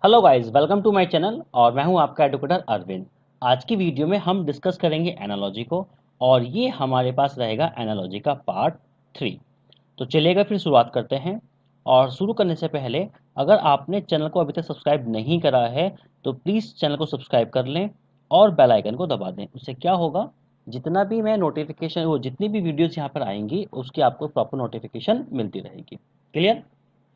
Hello guys, welcome to my channel और मैं हूं आपका एडुकेटर अरविंद। आज की वीडियो में हम डिस्कस करेंगे एनालॉजी को और ये हमारे पास रहेगा एनालॉजी का पार्ट 3। तो चलिएगा फिर शुरुआत करते हैं। और शुरू करने से पहले अगर आपने चैनल को अभी तक सब्सक्राइब नहीं करा है तो प्लीज़ चैनल को सब्सक्राइब कर लें और बेल आइकन को दबा दें। उससे क्या होगा, जितना भी मैं नोटिफिकेशन वो जितनी भी वीडियोस यहाँ पर आएंगी उसकी आपको प्रॉपर नोटिफिकेशन मिलती रहेगी। क्लियर?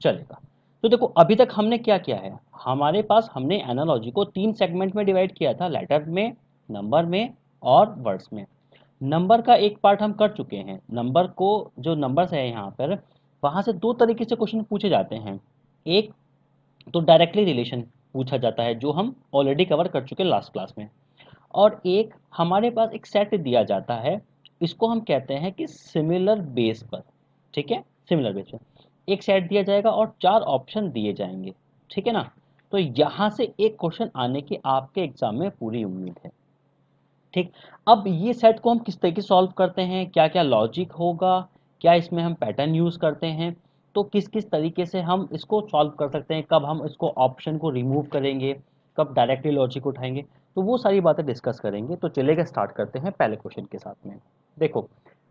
चलेगा। तो देखो अभी तक हमने क्या किया है, हमारे पास हमने एनालॉजी को 3 सेगमेंट में डिवाइड किया था, लेटर में, नंबर में और वर्ड्स में। नंबर का एक पार्ट हम कर चुके हैं। नंबर को जो नंबर्स है यहाँ पर, वहाँ से दो तरीके से क्वेश्चन पूछे जाते हैं। एक तो डायरेक्टली रिलेशन पूछा जाता है जो हम ऑलरेडी कवर कर चुके लास्ट क्लास में, और एक हमारे पास एक सेट दिया जाता है, इसको हम कहते हैं कि सिमिलर बेस पर। ठीक है, सिमिलर बेस पर एक सेट दिया जाएगा और 4 ऑप्शन दिए जाएंगे। ठीक है ना? तो यहाँ से एक क्वेश्चन आने की आपके एग्जाम में पूरी उम्मीद है। ठीक। अब ये सेट को हम किस तरीके से सॉल्व करते हैं, क्या क्या लॉजिक होगा, क्या इसमें हम पैटर्न यूज करते हैं, तो किस किस तरीके से हम इसको सॉल्व कर सकते हैं, कब हम इसको ऑप्शन को रिमूव करेंगे, कब डायरेक्टली लॉजिक उठाएंगे, तो वो सारी बातें डिस्कस करेंगे। तो चलेगा, स्टार्ट करते हैं पहले क्वेश्चन के साथ में। देखो,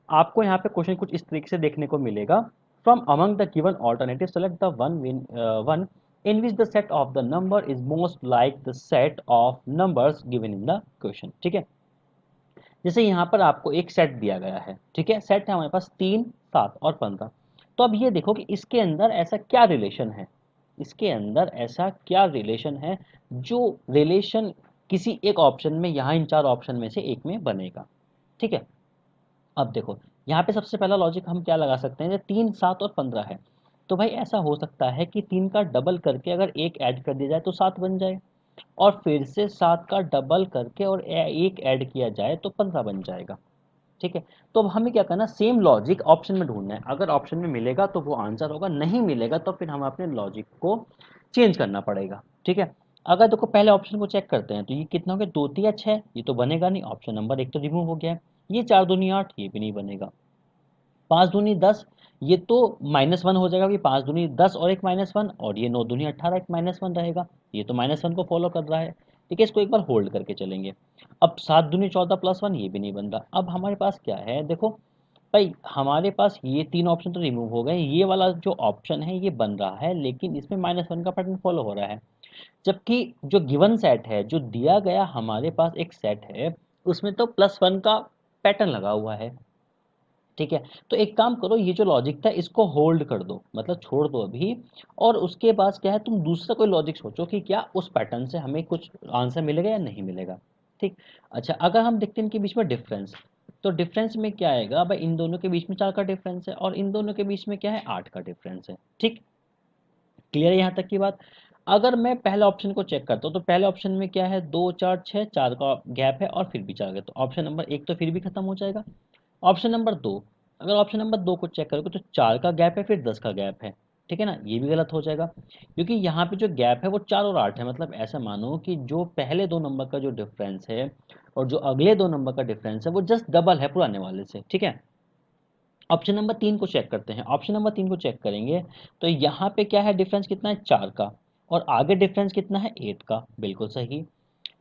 आपको यहाँ पे क्वेश्चन कुछ इस तरीके से देखने को मिलेगा। From among the given alternative select the one in which the set of the number is most like the set of numbers given in the question। ठीक है, जैसे यहाँ पर आपको एक सेट दिया गया है। ठीक है, सेट है हमारे पास 3, 7 और 15। तो अब ये देखो कि इसके अंदर ऐसा क्या रिलेशन है, इसके अंदर ऐसा क्या रिलेशन है जो रिलेशन किसी एक ऑप्शन में, यहाँ इन 4 ऑप्शन में से एक में बनेगा। ठीक है, अब देखो यहाँ पे सबसे पहला लॉजिक हम क्या लगा सकते हैं, जब 3, 7 और 15 है तो भाई ऐसा हो सकता है कि 3 का डबल करके अगर एक ऐड कर दिया जाए तो 7 बन जाए, और फिर से 7 का डबल करके और एक ऐड किया जाए तो 15 बन जाएगा। ठीक है, तो अब हमें क्या करना, सेम लॉजिक ऑप्शन में ढूंढना है। अगर ऑप्शन में मिलेगा तो वो आंसर होगा, नहीं मिलेगा तो फिर हम अपने लॉजिक को चेंज करना पड़ेगा। ठीक है, अगर देखो पहले ऑप्शन को चेक करते हैं तो ये कितना हो गया, 2 3 6, ये तो बनेगा नहीं, ऑप्शन नंबर एक तो रिमूव हो गया है। ये 4 दूनी 8, ये भी नहीं बनेगा। 5 दूनी 10, ये तो -1 हो जाएगा, ये 5 दूनी 10 और एक -1, और ये 9 दूनी 18, एक -1 रहेगा, ये तो -1 को फॉलो कर रहा है। ठीक है, इसको एक बार होल्ड करके चलेंगे। अब 7 दूनी 14 +1, ये भी नहीं बन रहा। अब हमारे पास क्या है, देखो भाई हमारे पास ये 3 ऑप्शन तो रिमूव हो गए, ये वाला जो ऑप्शन है ये बन रहा है, लेकिन इसमें -1 का पैटर्न फॉलो हो रहा है। जबकि जो गिवन सेट है, जो दिया गया हमारे पास एक सेट है, उसमें तो +1 का पैटर्न लगा हुआ है। ठीक है, तो एक काम करो, ये जो लॉजिक था इसको होल्ड कर दो, मतलब छोड़ दो अभी, और उसके बाद क्या है, तुम दूसरा कोई लॉजिक सोचो कि क्या उस पैटर्न से हमें कुछ आंसर मिलेगा या नहीं मिलेगा। ठीक। अच्छा, अगर हम देखते हैं इनके बीच में डिफरेंस, तो डिफरेंस में क्या आएगा भाई, इन दोनों के बीच में 4 का डिफरेंस है और इन दोनों के बीच में क्या है, 8 का डिफरेंस है। ठीक, क्लियर है यहाँ तक की बात? अगर मैं पहले ऑप्शन को चेक करता हूँ तो पहले ऑप्शन में क्या है, 2 4 6, 4 का गैप है और फिर भी 4 गया, तो ऑप्शन नंबर एक तो फिर भी खत्म हो जाएगा। ऑप्शन नंबर दो, अगर ऑप्शन नंबर दो को चेक करोगे तो 4 का गैप है फिर 10 का गैप है। ठीक है ना, ये भी गलत हो जाएगा, क्योंकि यहाँ पे जो गैप है वो 4 और 8 है। मतलब ऐसा मानो कि जो पहले दो नंबर का जो डिफरेंस है और जो अगले दो नंबर का डिफरेंस है वो जस्ट डबल है पुराने वाले से। ठीक है, ऑप्शन नंबर 3 को चेक करते हैं। ऑप्शन नंबर 3 को चेक करेंगे तो यहाँ पे क्या है, डिफरेंस कितना है, 4 का, और आगे डिफरेंस कितना है, 8 का, बिल्कुल सही।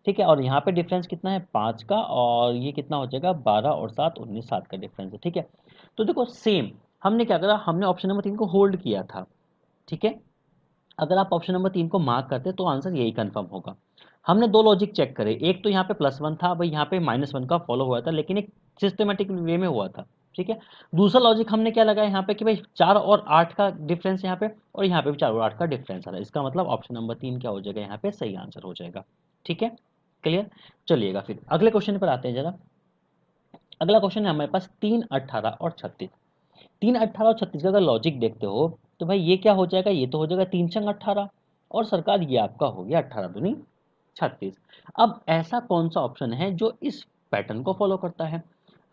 ठीक है, और यहाँ पे डिफरेंस कितना है, 5 का, और ये कितना हो जाएगा, 12 और 7 19, 7 का डिफरेंस है। ठीक है, तो देखो सेम हमने क्या करा, हमने ऑप्शन नंबर 3 को होल्ड किया था। ठीक है, अगर आप ऑप्शन नंबर 3 को मार्क करते तो आंसर यही कंफर्म होगा। हमने दो लॉजिक चेक करे, एक तो यहाँ पे +1 था भाई, यहाँ पे -1 का फॉलो हुआ था, लेकिन एक सिस्टमेटिक वे में हुआ था। ठीक है, दूसरा लॉजिक हमने क्या लगाया यहाँ पे कि भाई 4 और 8 का डिफरेंस यहाँ पे, और यहाँ पे भी 4 और 8 का डिफरेंस आ रहा है, इसका मतलब ऑप्शन नंबर 3 क्या हो जाएगा, यहाँ पे सही आंसर हो जाएगा। ठीक है, क्लियर? चलिएगा फिर अगले क्वेश्चन पर आते हैं जरा। अगला क्वेश्चन है हमारे पास 3 18 और 36। 3 18 और 36 का अगर लॉजिक देखते हो तो भाई ये क्या हो जाएगा, ये तो हो जाएगा 3 छंग 18, और सरकार ये आपका हो गया 18 दूनी 36। अब ऐसा कौन सा ऑप्शन है जो इस पैटर्न को फॉलो करता है?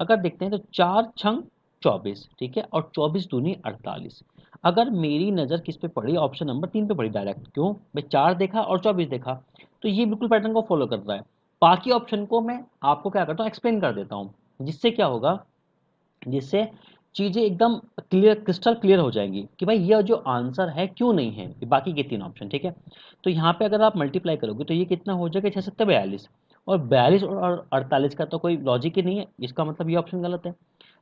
अगर देखते हैं तो 4 छंग 24, ठीक है, और 24 दूनी 48। अगर मेरी नज़र किस पे पड़ी, ऑप्शन नंबर 3 पे पड़ी डायरेक्ट, क्यों भाई, 4 देखा और 24 देखा, तो ये बिल्कुल पैटर्न को फॉलो कर रहा है। बाकी ऑप्शन को मैं आपको क्या करता हूँ, एक्सप्लेन कर देता हूँ, जिससे क्या होगा, जिससे चीज़ें एकदम क्लियर, क्रिस्टल क्लियर हो जाएंगी कि भाई ये जो आंसर है क्यों नहीं है बाकी के तीन ऑप्शन, ठीक है। तो यहाँ पे अगर आप मल्टीप्लाई करोगे तो ये कितना हो जाएगा, 6 7 42, और 42 और 48 का तो कोई लॉजिक ही नहीं है, इसका मतलब ये ऑप्शन गलत है।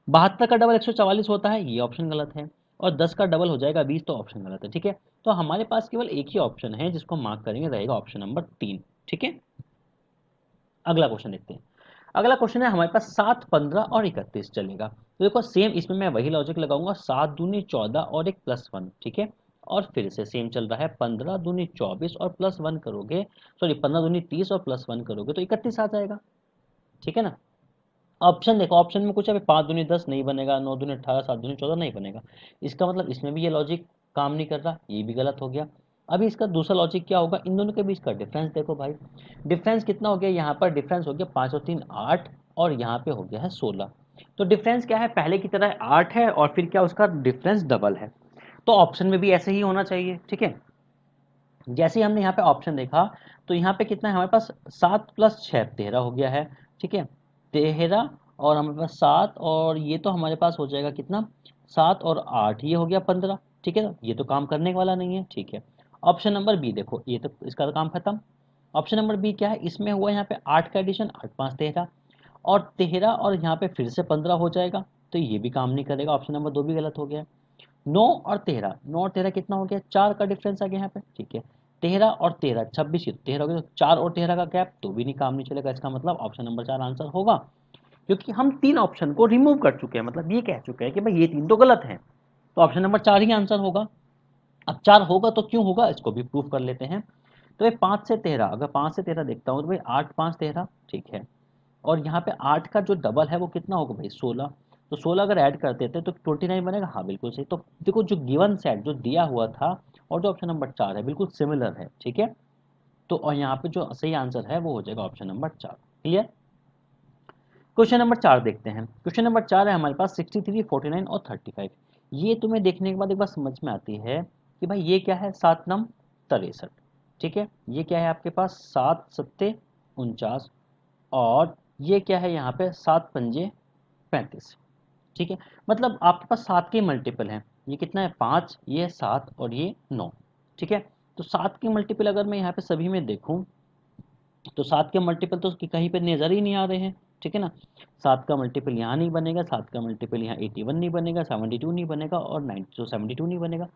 72 का डबल 144 होता है, ये ऑप्शन गलत है। और 10 का डबल हो जाएगा 20, तो ऑप्शन गलत है, ठीक है। तो हमारे पास केवल एक ही ऑप्शन है जिसको मार्क करेंगे, रहेगा ऑप्शन नंबर 3, ठीक है। अगला क्वेश्चन देखते हैं। अगला क्वेश्चन है हमारे पास 7 15 और 31 चलेगा। तो देखो सेम इसमें मैं वही लॉजिक लगाऊंगा, 7 दूनी 14 और एक +1, ठीक है। और फिर से सेम चल रहा है, 15 दूनी 24 और +1 करोगे, सॉरी 15 दूनी 30 और +1 करोगे तो 31 आ जाएगा, ठीक है ना। ऑप्शन देखो, ऑप्शन में कुछ है, 5 दूनी 10 नहीं बनेगा, 9 दूनी 18, 7 दूनी 14 नहीं बनेगा। इसका मतलब इसमें भी ये लॉजिक काम नहीं कर रहा, ये भी गलत हो गया। अभी इसका दूसरा लॉजिक क्या होगा, इन दोनों के बीच का डिफरेंस देखो भाई। डिफरेंस कितना हो गया, यहाँ पर डिफरेंस हो गया 5 और 3 8, और यहाँ पे हो गया है 16। तो डिफरेंस क्या है, पहले की तरह 8 है, और फिर क्या उसका डिफरेंस डबल है। तो ऑप्शन में भी ऐसे ही होना चाहिए, ठीक है। जैसे ही हमने यहाँ पे ऑप्शन देखा, तो यहाँ पे कितना है हमारे पास, 7 + 6 13 हो गया है, ठीक है। 13, और हमारे पास 7, और ये तो हमारे पास हो जाएगा कितना, 7 और 8, ये हो गया 15, ठीक है ना। ये तो काम करने वाला नहीं है, ठीक है। ऑप्शन नंबर बी देखो, ये तो इसका तो काम खत्म। ऑप्शन नंबर बी क्या है, इसमें हुआ यहाँ पे 8 का एडिशन, 8 5 13, और 13 और यहाँ पे फिर से 15 हो जाएगा, तो ये भी काम नहीं करेगा, ऑप्शन नंबर 2 भी गलत हो गया। 9 और 13, 9 और 13 कितना हो गया, 4 का डिफरेंस आ गया यहाँ पे, ठीक है। 13 और 13 26, 13 हो गया, तो 4 और 13 का गैप तो भी नहीं, काम नहीं चलेगा। इसका मतलब ऑप्शन नंबर 4 आंसर होगा, क्योंकि हम तीन ऑप्शन को रिमूव कर चुके हैं, मतलब ये कह चुके हैं कि भाई ये तीन तो गलत हैं, तो ऑप्शन नंबर 4 ही आंसर होगा। अब 4 होगा तो क्यों होगा, इसको भी प्रूफ कर लेते हैं। तो ये 5 से 13, अगर 5 से 13 देखता हूँ तो भाई 8 5 13, ठीक है। और यहाँ पे 8 का जो डबल है वो कितना होगा भाई, 16। तो 16 अगर ऐड कर देते तो 29 बनेगा, हाँ बिल्कुल सही। तो देखो जो गिवन सेट जो दिया हुआ था और जो ऑप्शन नंबर 4 है बिल्कुल सिमिलर है, ठीक है। तो और यहाँ पे जो सही आंसर है वो हो जाएगा option number 4, clear. Question number 4 देखते हैं। क्वेश्चन नंबर 4 है हमारे पास 63 49 और 35। ये तुम्हें देखने के बाद एक बार समझ में आती है कि भाई ये क्या है, 7 नम 63, ठीक है। ये क्या है आपके पास, 7 सत्ते 49, और ये क्या है यहाँ पे, 7 पंजे 35, ठीक है। मतलब आपके पास 7 के मल्टीपल हैं, ये कितना है 5, ये 7 और ये 9, ठीक है। तो 7 के मल्टीपल अगर मैं यहाँ पे सभी में देखूं, तो 7 के मल्टीपल तो कहीं पे नजर ही नहीं आ रहे हैं, ठीक है ना। 7 का मल्टीपल यहाँ नहीं बनेगा, 7 का मल्टीपल यहाँ 81 नहीं बनेगा, 72 नहीं बनेगा, और 72 नहीं बनेगा।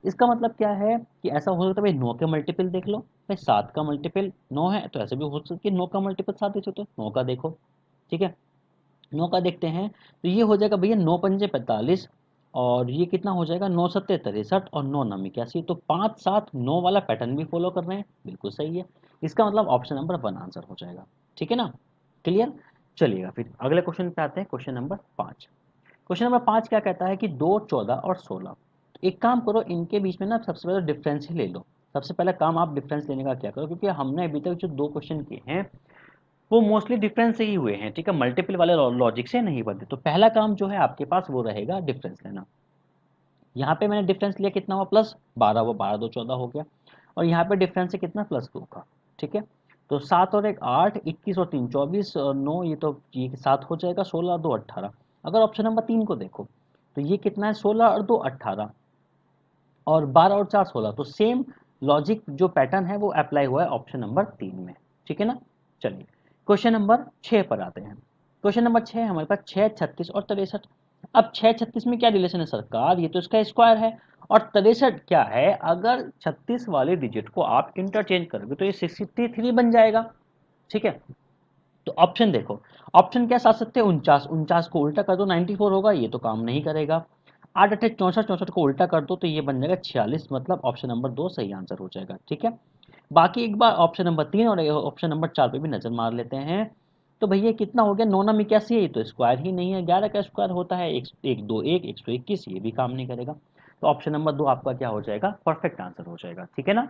इसका मतलब क्या है कि ऐसा हो सकता है भाई 9 के मल्टीपल देख लो, भाई 7 का मल्टीपल 9 है, तो ऐसे भी हो सकता है कि 9 का मल्टीपल 7 देख सकते हो, 9 का देखो, ठीक है। 9 का देखते हैं, तो ये हो जाएगा भैया 9 पंजे 45, और ये कितना हो जाएगा, 9 सत्ते 63, और 9 नम 81, तो 5 7 9 वाला पैटर्न भी फॉलो कर रहे हैं, बिल्कुल सही है। इसका मतलब ऑप्शन नंबर 1 आंसर हो जाएगा, ठीक है ना, क्लियर। चलिएगा फिर अगले क्वेश्चन पे आते हैं, क्वेश्चन नंबर 5। क्वेश्चन नंबर 5 क्या कहता है कि 2 14 और 16। एक काम करो, इनके बीच में ना सबसे पहले डिफरेंस ही ले लो। सबसे पहला काम आप डिफरेंस लेने का क्या करो, क्योंकि हमने अभी तक जो दो क्वेश्चन किए हैं वो मोस्टली डिफरेंस से ही हुए हैं, ठीक है, मल्टीपल वाले लॉजिक से नहीं बने। तो पहला काम जो है आपके पास वो रहेगा डिफरेंस लेना। यहाँ पे मैंने डिफरेंस लिया, कितना हुआ, +12, वो 12 2 14 हो गया। और यहाँ पे डिफरेंस है कितना, +2 का, ठीक है। तो 7 और 1 8, 21 और 3 24, और 9 ये तो ये 7 हो जाएगा, 16 और 2 18। अगर ऑप्शन नंबर 3 को देखो, तो ये कितना है, 16 और 2 18, और 12 और 4 16। तो सेम लॉजिक जो पैटर्न है वो अप्लाई हुआ है ऑप्शन नंबर 3 में, ठीक है ना। चलिए क्वेश्चन नंबर 6 पर आते हैं। क्वेश्चन नंबर 6 हमारे पास 6 36 और 63। अब 6 36 में क्या रिलेशन है सरकार, ये तो इसका स्क्वायर है। और 63 क्या है, अगर 36 वाले डिजिट को आप इंटरचेंज करोगे तो ये 63 बन जाएगा, ठीक है। तो ऑप्शन देखो, ऑप्शन क्या, 7 सत्ते 49, 49 को उल्टा कर दो 94 होगा, ये तो काम नहीं करेगा। 8 अट्ठे 64, 64 को उल्टा कर दो तो ये बन जाएगा 46, मतलब ऑप्शन नंबर 2 सही आंसर हो जाएगा, ठीक है। बाकी एक बार ऑप्शन नंबर 3 और ऑप्शन नंबर 4 पे भी नजर मार लेते हैं। तो भैया कितना हो गया, 9 9 81 है, ये तो स्क्वायर ही नहीं है, 11 का स्क्वायर होता है 1 1 2 1 121, ये भी काम नहीं करेगा। तो ऑप्शन नंबर 2 आपका क्या हो जाएगा, परफेक्ट आंसर हो जाएगा, ठीक है ना।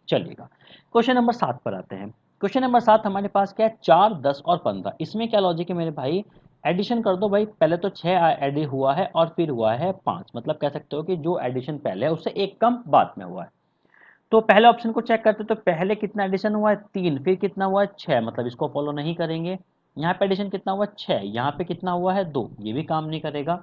चलिएगा क्वेश्चन नंबर 7 पर आते हैं। क्वेश्चन नंबर 7 हमारे पास क्या है, 4 10 और 15। इसमें क्या लॉजिक है मेरे भाई, एडिशन कर दो भाई, पहले तो 6 एड हुआ है और फिर हुआ है 5, मतलब कह सकते हो कि जो एडिशन पहले है उससे एक कम बाद में हुआ है। तो पहले ऑप्शन को चेक करते तो पहले कितना एडिशन हुआ है, 3, फिर कितना हुआ है 6, मतलब इसको फॉलो नहीं करेंगे। यहाँ पे एडिशन कितना हुआ 6, यहाँ पे कितना हुआ है 2, ये भी काम नहीं करेगा।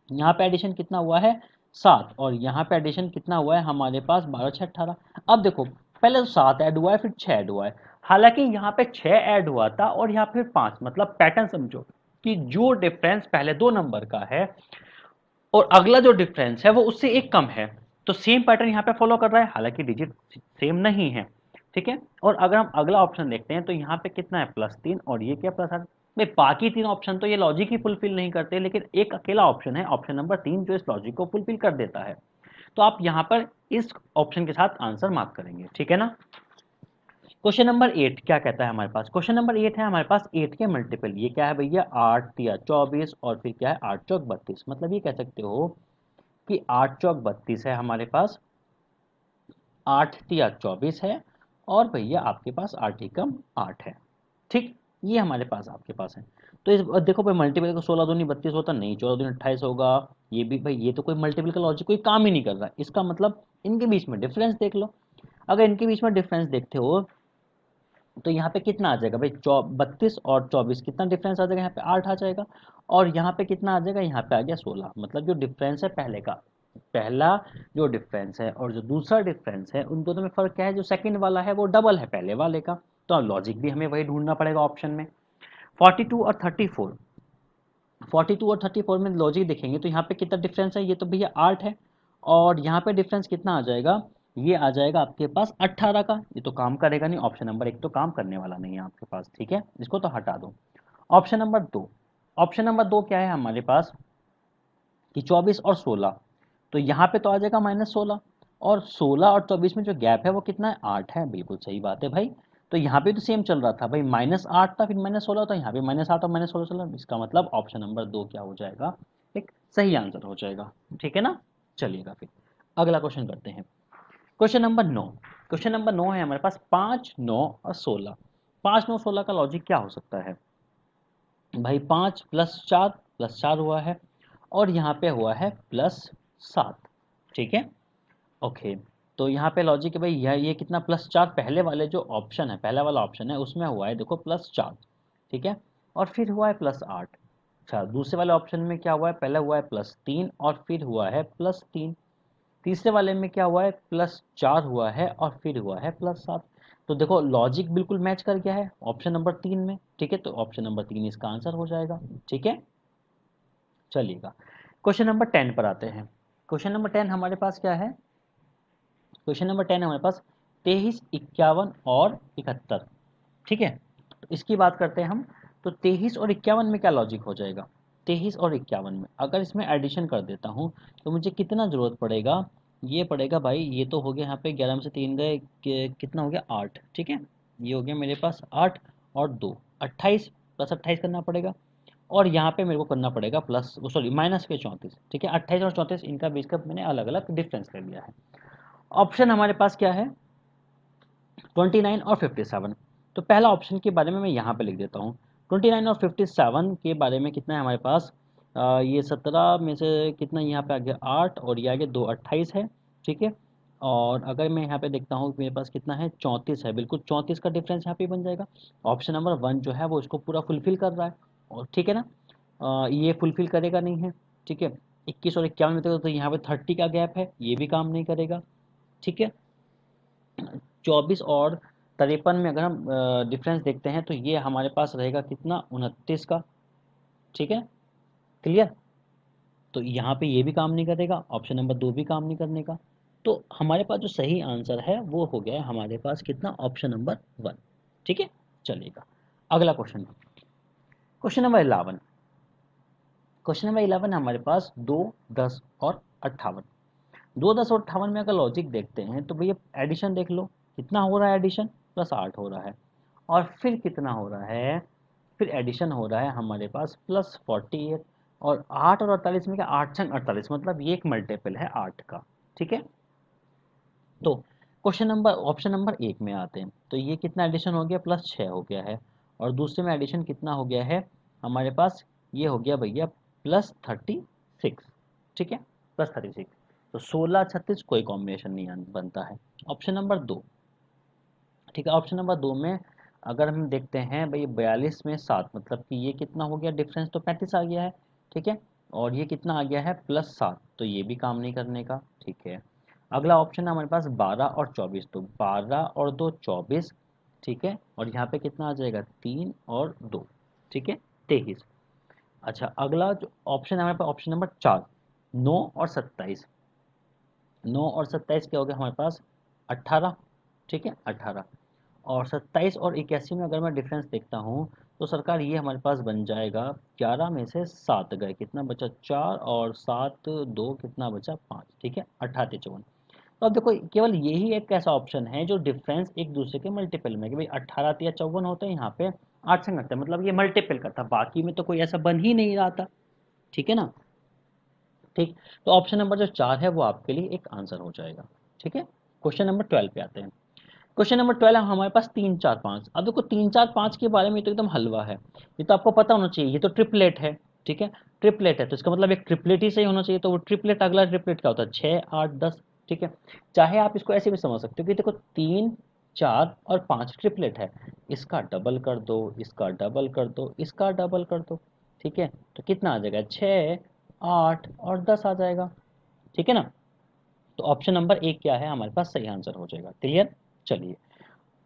यहाँ पे एडिशन कितना हुआ है 7, और यहाँ पे एडिशन कितना हुआ है हमारे पास 12 6 18। अब देखो पहले तो 7 ऐड हुआ है फिर 6 ऐड हुआ है, हालांकि यहाँ पे 6 ऐड हुआ था और यहाँ फिर 5, मतलब पैटर्न समझो कि जो डिफरेंस पहले 2 नंबर का है और अगला जो डिफरेंस है वो उससे एक कम है, तो सेम पैटर्न यहाँ पे फॉलो कर रहा है, हालांकि डिजिट सेम नहीं है। ठीक है, और अगर हम अगला ऑप्शन देखते हैं तो यहाँ पे कितना है +3 और ये क्या +8। भाई बाकी 3 ऑप्शन तो ये लॉजिक ही फुलफिल नहीं करते, लेकिन एक अकेला ऑप्शन है ऑप्शन नंबर 3 जो इस लॉजिक को फुलफिल कर देता है। तो आप यहाँ पर इस ऑप्शन के साथ आंसर मार्क करेंगे, ठीक है ना। क्वेश्चन नंबर 8 क्या कहता है हमारे पास, क्वेश्चन नंबर 8 है हमारे पास 8 के मल्टीपल, ये क्या है भैया 8 या 24 और फिर क्या है 8 चौक 32, मतलब ये कह सकते हो कि 8 चौक 32 है हमारे पास, 8 तिया 24 है, और भैया आपके पास 8 एकम 8 है। ठीक, ये हमारे पास आपके पास है। तो इस देखो भाई मल्टीपल को 16 दूनी 32 होता नहीं, 14 दूनी 28 होगा, ये भी भाई ये तो कोई मल्टीपल का लॉजिक कोई काम ही नहीं कर रहा है, इसका मतलब इनके बीच में डिफरेंस देख लो। अगर इनके बीच में डिफरेंस देखते हो तो यहाँ पे कितना आ जाएगा भाई 32 और 24 कितना डिफरेंस आ जाएगा, यहाँ पे 8 आ जाएगा, और यहाँ पे कितना आ जाएगा, यहाँ पे आ गया 16, मतलब जो डिफरेंस है पहले का, पहला जो डिफरेंस है और जो दूसरा डिफरेंस है उन दोनों में फर्क क्या है, जो सेकंड वाला है वो डबल है पहले वाले का, तो लॉजिक भी हमें वही ढूंढना पड़ेगा ऑप्शन में। 42 और 34, 42 और 34 में लॉजिक देखेंगे तो यहाँ पे कितना डिफरेंस है, ये तो भैया 8 है, और यहाँ पे डिफरेंस कितना आ जाएगा, ये आ जाएगा आपके पास 18 का, ये तो काम करेगा नहीं, ऑप्शन नंबर 1 तो काम करने वाला नहीं है आपके पास, ठीक है, इसको तो हटा दो। ऑप्शन नंबर 2, ऑप्शन नंबर 2 क्या है हमारे पास कि 24 और 16, तो यहाँ पे तो आ जाएगा -16, और 16 और 24 में जो गैप है वो कितना है 8 है, बिल्कुल सही बात है भाई। तो यहाँ पे तो सेम चल रहा था भाई, -8 था फिर -16 था, यहाँ पे -8 और -16 चल रहा है, इसका मतलब ऑप्शन नंबर 2 क्या हो जाएगा, एक सही आंसर हो जाएगा, ठीक है ना। चलिएगा फिर अगला क्वेश्चन करते हैं, क्वेश्चन नंबर 9। क्वेश्चन नंबर 9 है हमारे पास 5 9 और 16, 5 9 16 का लॉजिक क्या हो सकता है भाई, 5 + 4 हुआ है, और यहाँ पे हुआ है +7, ठीक है, ओके। तो यहाँ पे लॉजिक है भाई, ये कितना +4, पहले वाले जो ऑप्शन है पहला वाला ऑप्शन है उसमें हुआ है देखो +4, ठीक है, और फिर हुआ है +8। अच्छा दूसरे वाले ऑप्शन में क्या हुआ है, पहले हुआ है +3 और फिर हुआ है +3, तीसरे वाले में क्या हुआ है +4 हुआ है और फिर हुआ है +7। तो देखो लॉजिक बिल्कुल मैच कर गया है ऑप्शन नंबर 3 में, ठीक है, तो ऑप्शन नंबर 3 इसका आंसर हो जाएगा, ठीक है। चलिएगा क्वेश्चन नंबर 10 पर आते हैं, क्वेश्चन नंबर 10 हमारे पास क्या है, क्वेश्चन नंबर 10 हमारे पास 23 51 और 71, ठीक है, तो इसकी बात करते हैं हम। तो 23 और 51 में क्या लॉजिक हो जाएगा, 23 और 51 में अगर इसमें एडिशन कर देता हूँ तो मुझे कितना ज़रूरत पड़ेगा, ये पड़ेगा भाई, ये तो हो गया यहाँ पे 11 में से 3 गए, कितना हो गया 8, ठीक है, ये हो गया मेरे पास 8 और 2 28, +28 करना पड़ेगा, और यहाँ पे मेरे को करना पड़ेगा प्लस वो सॉरी माइनस के 34, ठीक है, 28 और 34 इनका बीच का मैंने अलग अलग डिफरेंस ले लिया है। ऑप्शन हमारे पास क्या है 29 और 57, तो पहला ऑप्शन के बारे में मैं यहाँ पे लिख देता हूँ, 29 और 57 के बारे में कितना है हमारे पास, ये 17 में से कितना यहाँ पे आ गया 8 और ये आगे 2 28 है, ठीक है, और अगर मैं यहाँ पे देखता हूँ मेरे पास कितना है 34 है, बिल्कुल 34 का डिफरेंस यहाँ पे बन जाएगा, ऑप्शन नंबर 1 जो है वो इसको पूरा फुलफिल कर रहा है, और ठीक है ना, ये फुलफिल करेगा नहीं है, ठीक है, 21 और 51 में तो यहाँ पे 30 का गैप है, ये भी काम नहीं करेगा, ठीक है, 24 और 53 में अगर हम डिफरेंस देखते हैं तो ये हमारे पास रहेगा कितना 29 का, ठीक है, क्लियर। तो यहाँ पे ये भी काम नहीं करेगा, ऑप्शन नंबर 2 भी काम नहीं करने का, तो हमारे पास जो सही आंसर है वो हो गया हमारे पास कितना ऑप्शन नंबर 1, ठीक है। चलिएगा अगला question, question number 11, question number 11 हमारे पास 2 10 और 58, 2 10 और 58 में अगर लॉजिक देखते हैं तो भैया एडिशन देख लो कितना हो रहा है, एडिशन +8 हो रहा है, और फिर कितना हो रहा है, फिर एडिशन हो रहा है हमारे पास +48, और 8 और 48 में क्या 8 छंग 48, मतलब ये एक मल्टीपल है 8 का, ठीक है। तो क्वेश्चन नंबर ऑप्शन नंबर 1 में आते हैं, तो ये कितना एडिशन हो गया +6 हो गया है, और दूसरे में एडिशन कितना हो गया है हमारे पास, ये हो गया भैया +36, ठीक है, +36, तो 16 36 कोई कॉम्बिनेशन नहीं बनता है। ऑप्शन नंबर 2, ठीक है, ऑप्शन नंबर 2 में अगर हम देखते हैं भाई 42 में 7 मतलब कि ये कितना हो गया डिफरेंस, तो 35 आ गया है, ठीक है। और ये कितना आ गया है +7, तो ये भी काम नहीं करने का, ठीक है। अगला ऑप्शन है हमारे पास 12 और 24, तो 12 और 2 24, ठीक है। और यहाँ पे कितना आ जाएगा 3 और 2, ठीक है, 23। अच्छा अगला जो ऑप्शन है हमारे पास ऑप्शन नंबर 4, 9 और 27। 9 और 27 क्या हो गया हमारे पास 18, ठीक है 18। और 27 और 81 में अगर मैं डिफरेंस देखता हूँ तो सरकार ये हमारे पास बन जाएगा 11 में से 7 गए, कितना बचा 4, और 7 2 कितना बचा 5, ठीक है 18 54। तो अब देखो केवल यही एक ऐसा ऑप्शन है जो डिफरेंस एक दूसरे के मल्टीपल में, कि भाई 18 या 54 होता है, यहाँ पे 8 संग लगता है, मतलब ये मल्टीपल का था, बाकी में तो कोई ऐसा बन ही नहीं रहा था, ठीक है ना। ठीक, तो ऑप्शन नंबर जो 4 है वो आपके लिए एक आंसर हो जाएगा, ठीक है। क्वेश्चन नंबर 12 पे आते हैं। क्वेश्चन नंबर 12 है हमारे पास 3 4 5। अब देखो 3 4 5 के बारे में तो एकदम हलवा है, ये तो आपको पता होना चाहिए, ये तो ट्रिपलेट है, ठीक है। ट्रिपलेट है तो इसका मतलब एक ट्रिपलेट ही सही होना चाहिए, तो वो ट्रिपलेट अगला ट्रिपलेट क्या होता है 6 8 10, ठीक है। चाहे आप इसको ऐसे भी समझ सकते हो कि देखो 3 4 और 5 ट्रिपलेट है, इसका डबल कर दो, इसका डबल कर दो, इसका डबल कर दो, ठीक है। तो कितना आ जाएगा 6 8 और 10 आ जाएगा, ठीक है ना। तो ऑप्शन नंबर 1 क्या है हमारे पास सही आंसर हो जाएगा, क्लियर। चलिए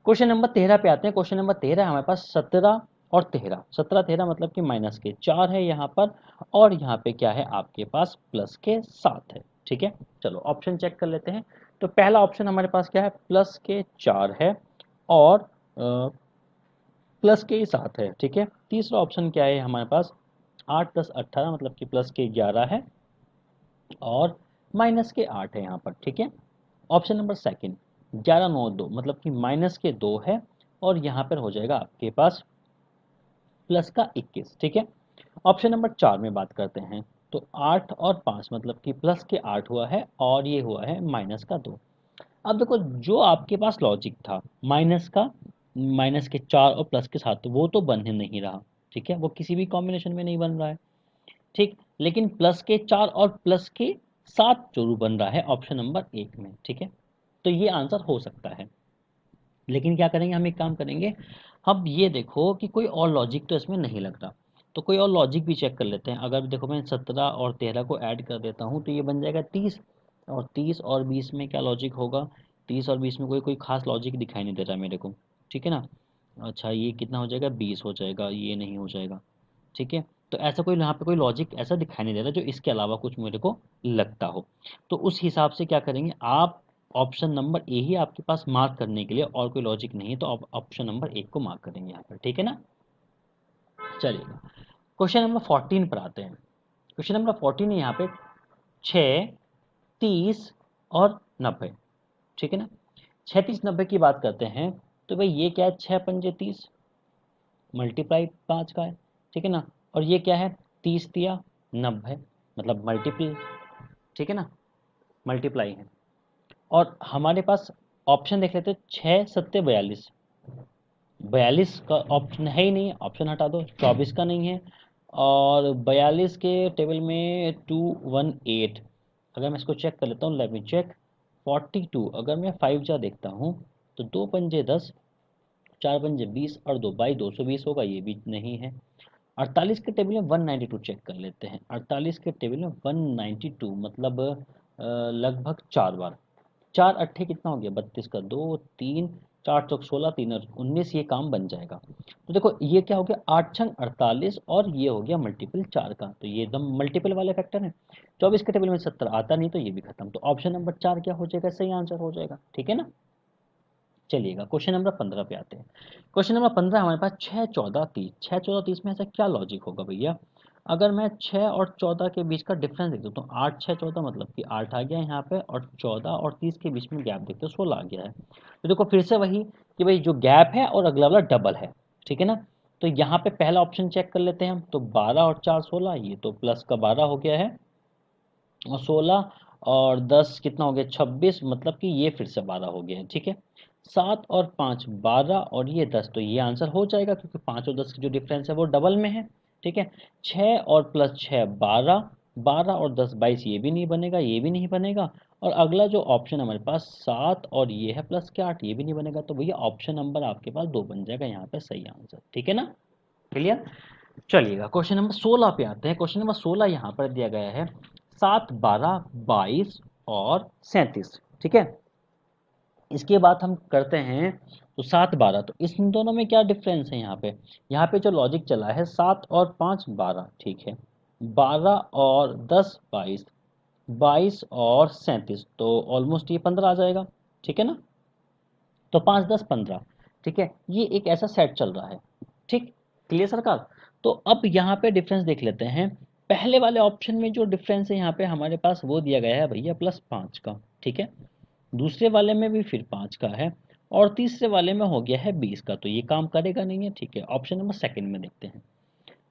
क्वेश्चन नंबर 13 पे आते हैं। क्वेश्चन नंबर 13 है हमारे पास 17 और 13। 17 13 मतलब कि माइनस के 4 है यहाँ पर, और यहाँ पे क्या है आपके पास प्लस के 7 है, ठीक है। चलो ऑप्शन चेक कर लेते हैं। तो पहला ऑप्शन हमारे पास क्या है प्लस के 4 है और प्लस के 7 है, ठीक है। तीसरा ऑप्शन क्या है हमारे पास 8 10 18 मतलब कि प्लस के 11 है और माइनस के 8 है यहाँ पर, ठीक है। ऑप्शन नंबर सेकंड 11 9 2 मतलब कि माइनस के 2 है और यहाँ पर हो जाएगा आपके पास प्लस का 21, ठीक है। ऑप्शन नंबर 4 में बात करते हैं, तो 8 और 5 मतलब कि प्लस के 8 हुआ है और ये हुआ है माइनस का 2। अब देखो जो आपके पास लॉजिक था माइनस का, माइनस के 4 और प्लस के 7 वो तो बन ही नहीं रहा, ठीक है, वो किसी भी कॉम्बिनेशन में नहीं बन रहा है, ठीक। लेकिन प्लस के 4 और प्लस के 7 जरूर बन रहा है ऑप्शन नंबर 1 में, ठीक है। तो ये आंसर हो सकता है, लेकिन क्या करेंगे हम एक काम करेंगे, अब ये देखो कि कोई और लॉजिक तो इसमें नहीं लग रहा, तो कोई और लॉजिक भी चेक कर लेते हैं। अगर देखो मैं 17 और 13 को ऐड कर देता हूँ तो ये बन जाएगा 30, और 30 और 20 में क्या लॉजिक होगा, 30 और 20 में कोई कोई खास लॉजिक दिखाई नहीं दे रहा मेरे को, ठीक है ना। अच्छा ये कितना हो जाएगा 20 हो जाएगा, ये नहीं हो जाएगा, ठीक है। तो ऐसा कोई यहाँ पे कोई लॉजिक ऐसा दिखाई नहीं दे रहा जो इसके अलावा कुछ मेरे को लगता हो, तो उस हिसाब से क्या करेंगे आप, ऑप्शन नंबर ए ही आपके पास मार्क करने के लिए, और कोई लॉजिक नहीं है तो आप ऑप्शन नंबर 1 को मार्क करेंगे यहाँ पर, ठीक है ना। चलिएगा क्वेश्चन नंबर 14 पर आते हैं। क्वेश्चन नंबर 14 है यहाँ पे 6 30 और 90, ठीक है ना। 6 30 90 की बात करते हैं, तो भाई ये क्या है 6 पंजे 30 मल्टीप्लाई 5 का है, ठीक है ना। और ये क्या है 30 दिया 90 मतलब मल्टीपल, ठीक है ना, मल्टीप्लाई है। और हमारे पास ऑप्शन देख लेते हैं 6 7 42, 42 का ऑप्शन है ही नहीं, ऑप्शन हटा दो, 24 का नहीं है, और 42 के टेबल में 218। अगर मैं इसको चेक कर लेता हूँ, लेट मी चेक 42, अगर मैं 5 जा देखता हूँ तो 2 पंजे 10, 4 पंजे 20 और 2 बाई 220 होगा, ये भी नहीं है। 48 के टेबल में 192 चेक कर लेते हैं, 48 के टेबल में 192 मतलब लगभग 4 बार, 4 अट्ठे कितना हो गया 32 का 2 3 4 चौक 16 3 और 19, ये काम बन जाएगा। तो देखो ये क्या हो गया 8 छंग 48 और ये हो गया मल्टीपल 4 का, तो ये एकदम मल्टीपल वाले फैक्टर है। 24 के टेबल में 70 आता नहीं तो ये भी खत्म, तो ऑप्शन नंबर 4 क्या हो जाएगा सही आंसर हो जाएगा, ठीक है ना। चलिएगा क्वेश्चन नंबर 15 पे आते हैं। क्वेश्चन नंबर 15 हमारे पास 6 14 30। 6 14 30 में ऐसा क्या लॉजिक होगा भैया, अगर मैं 6 और 14 के बीच का डिफरेंस देख देता हूँ, 8 6 14 मतलब कि 8 आ गया यहाँ पे, और 14 और 30 के बीच में गैप देखते हो 16 आ गया है। तो देखो फिर से वही कि भाई जो गैप है और अगला वाला डबल है, ठीक है ना। तो यहाँ पे पहला ऑप्शन चेक कर लेते हैं हम, तो 12 और 4 16, ये तो प्लस का 12 हो गया है, और 16 और 10 कितना हो गया 26 मतलब कि ये फिर से 12 हो गया है, ठीक है। 7 और 5 12 और ये 10, तो ये आंसर हो जाएगा क्योंकि 5 और 10 की जो डिफरेंस है वो डबल में है, ठीक है। 6 और प्लस 6 12, 12 और 10 22, ये भी नहीं बनेगा, ये भी नहीं बनेगा, और अगला जो ऑप्शन हमारे पास 7 और ये है प्लस के 8, ये भी नहीं बनेगा, तो भैया ऑप्शन नंबर आपके पास 2 बन जाएगा यहाँ पे सही आंसर। ठीक है ना, क्लियर। चलिएगा क्वेश्चन नंबर 16 पे आते हैं। क्वेश्चन नंबर 16 यहाँ पर दिया गया है 7, 12, 22 और 37। ठीक है, इसके बाद हम करते हैं तो 7, 12, तो इस दोनों में क्या डिफरेंस है यहाँ पे जो लॉजिक चला है 7 और 5 12, ठीक है, 12 और 10 22, 22 और 37, तो ऑलमोस्ट ये 15 आ जाएगा। ठीक है ना, तो 5 10 15। ठीक है, ये एक ऐसा सेट चल रहा है। ठीक, क्लियर सरकार। तो अब यहाँ पे डिफरेंस देख लेते हैं। पहले वाले ऑप्शन में जो डिफरेंस है यहाँ पे हमारे पास वो दिया गया है भैया +5 का। ठीक है, दूसरे वाले में भी फिर 5 का है, और तीसरे वाले में हो गया है 20 का, तो ये काम करेगा नहीं है। ठीक है, ऑप्शन नंबर सेकंड में देखते हैं।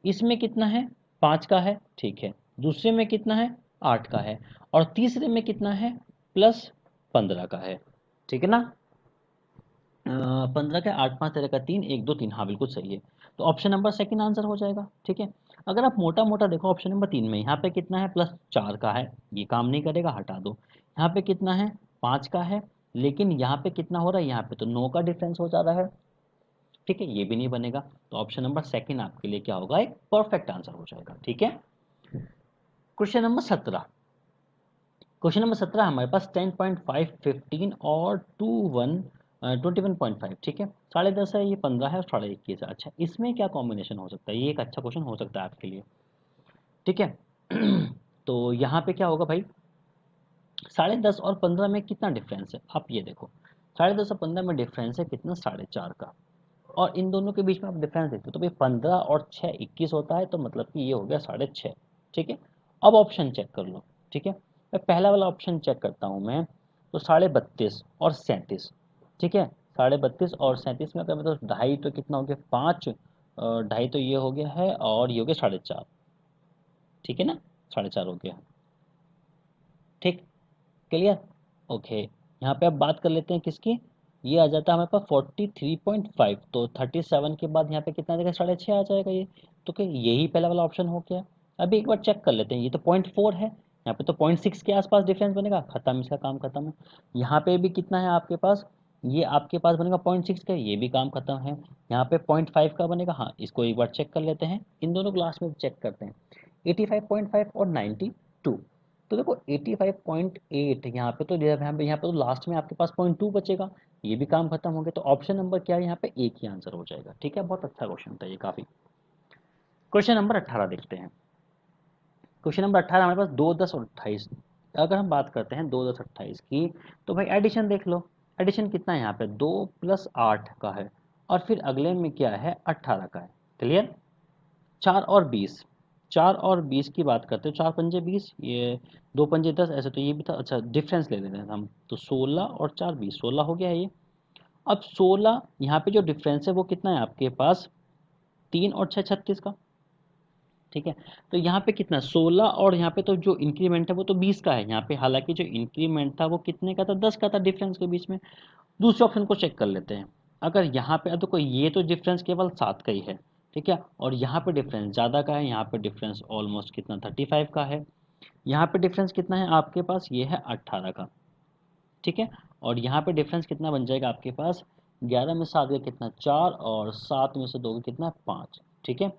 इसमें कितना है, 5 का है। ठीक है, दूसरे में कितना है, 8 का है, और तीसरे में कितना है, +15 का है। ठीक है ना, 15 का 8 5 13 का 3 1 2 3, हाँ बिल्कुल सही है। तो ऑप्शन नंबर सेकंड आंसर हो जाएगा। ठीक है, अगर आप मोटा मोटा देखो ऑप्शन नंबर 3 में यहाँ पे कितना है, +4 का है, ये काम नहीं करेगा, हटा दो। यहाँ पे कितना है, 5 का है, लेकिन यहाँ पे कितना हो रहा है, यहाँ पे तो 9 का डिफरेंस हो जा रहा है। ठीक है, ये भी नहीं बनेगा, तो ऑप्शन नंबर सेकंड आपके लिए क्या होगा, एक परफेक्ट आंसर हो जाएगा। ठीक है, क्वेश्चन नंबर 17। क्वेश्चन नंबर 17 हमारे पास 10.5, 15 और 21.5। ठीक है, 10.5 है, ये 15 है और 21.5 है। अच्छा, इसमें क्या कॉम्बिनेशन हो सकता है, ये एक अच्छा क्वेश्चन हो सकता है आपके लिए। ठीक है, तो यहाँ पे क्या होगा भाई, 10.5 और 15 में कितना डिफरेंस है, आप ये देखो, 10.5 और 15 में डिफरेंस है कितना, 4.5 का, और इन दोनों के बीच में आप डिफरेंस देखते हो तो भाई 15 और 6 21 होता है, तो मतलब कि ये हो गया 6.5। ठीक है, अब ऑप्शन चेक कर लो। ठीक है, मैं पहला वाला ऑप्शन चेक करता हूँ मैं, तो 32.5 और 37। ठीक है, 32.5 और 37 में अगर मतलब ढाई, तो कितना हो गया 5, ढाई तो ये हो गया है, और ये हो गया 4.5। ठीक है ना, 4.5 हो गया। ठीक, क्लियर, ओके। यहाँ पे अब बात कर लेते हैं किसकी, ये आ जाता है हमारे पास 43.5, तो 37 के बाद यहाँ पे कितना आ जाएगा, 6.5 आ जाएगा ये। तो क्या यही पहला वाला ऑप्शन हो गया। अभी एक बार चेक कर लेते हैं, ये तो 0.4 है, यहाँ पे तो 0.6 के आसपास डिफरेंस बनेगा, खत्म, इसका काम खत्म है। यहाँ पे भी कितना है आपके पास, ये आपके पास बनेगा 0.6 का, ये भी काम खत्म है। यहाँ पे 0.5 का बनेगा, हाँ इसको एक बार चेक कर लेते हैं, इन दोनों क्लास में चेक करते हैं। 85.5 और 92, तो देखो 85.8 यहाँ पे, तो यहाँ पे तो लास्ट में आपके पास 0.2 बचेगा, ये भी काम खत्म हो गया। तो ऑप्शन नंबर क्या है, यहाँ पे एक ही आंसर हो जाएगा। ठीक है, बहुत अच्छा क्वेश्चन था ये काफी। क्वेश्चन नंबर 18 देखते हैं। क्वेश्चन नंबर 18 हमारे पास 2 10 और 28। अगर हम बात करते हैं 2 10 28 की, तो भाई एडिशन देख लो, एडिशन कितना है यहाँ पे, 2 + 8 का है, और फिर अगले में क्या है, 18 का है। क्लियर, 4 और 20, 4 और 20 की बात करते हैं, 4 पंजे 20, ये 2 पंजे 10, ऐसे तो ये भी था। अच्छा, डिफरेंस ले लेते हैं हम, तो 16 और 4 20, 16 हो गया है ये। अब 16 यहाँ पे जो डिफरेंस है वो कितना है आपके पास, 3 और 6 36 का। ठीक है, तो यहाँ पे कितना, 16, और यहाँ पे तो जो इंक्रीमेंट है वो तो 20 का है यहाँ पे, हालांकि जो इंक्रीमेंट था वो कितने का था, 10 का था डिफरेंस के बीच में। दूसरे ऑप्शन को चेक कर लेते हैं। अगर यहाँ पे देखो, ये तो डिफरेंस केवल 7 का ही है। ठीक है, और यहाँ पे डिफरेंस ज़्यादा का है, यहाँ पे डिफरेंस ऑलमोस्ट कितना, 35 का है। यहाँ पे डिफरेंस कितना है आपके पास, ये है 18 का। ठीक है, और यहाँ पे डिफरेंस कितना बन जाएगा आपके पास, 11 में 7 का कितना, 4, और 7 में से 2 का कितना, 5। ठीक है,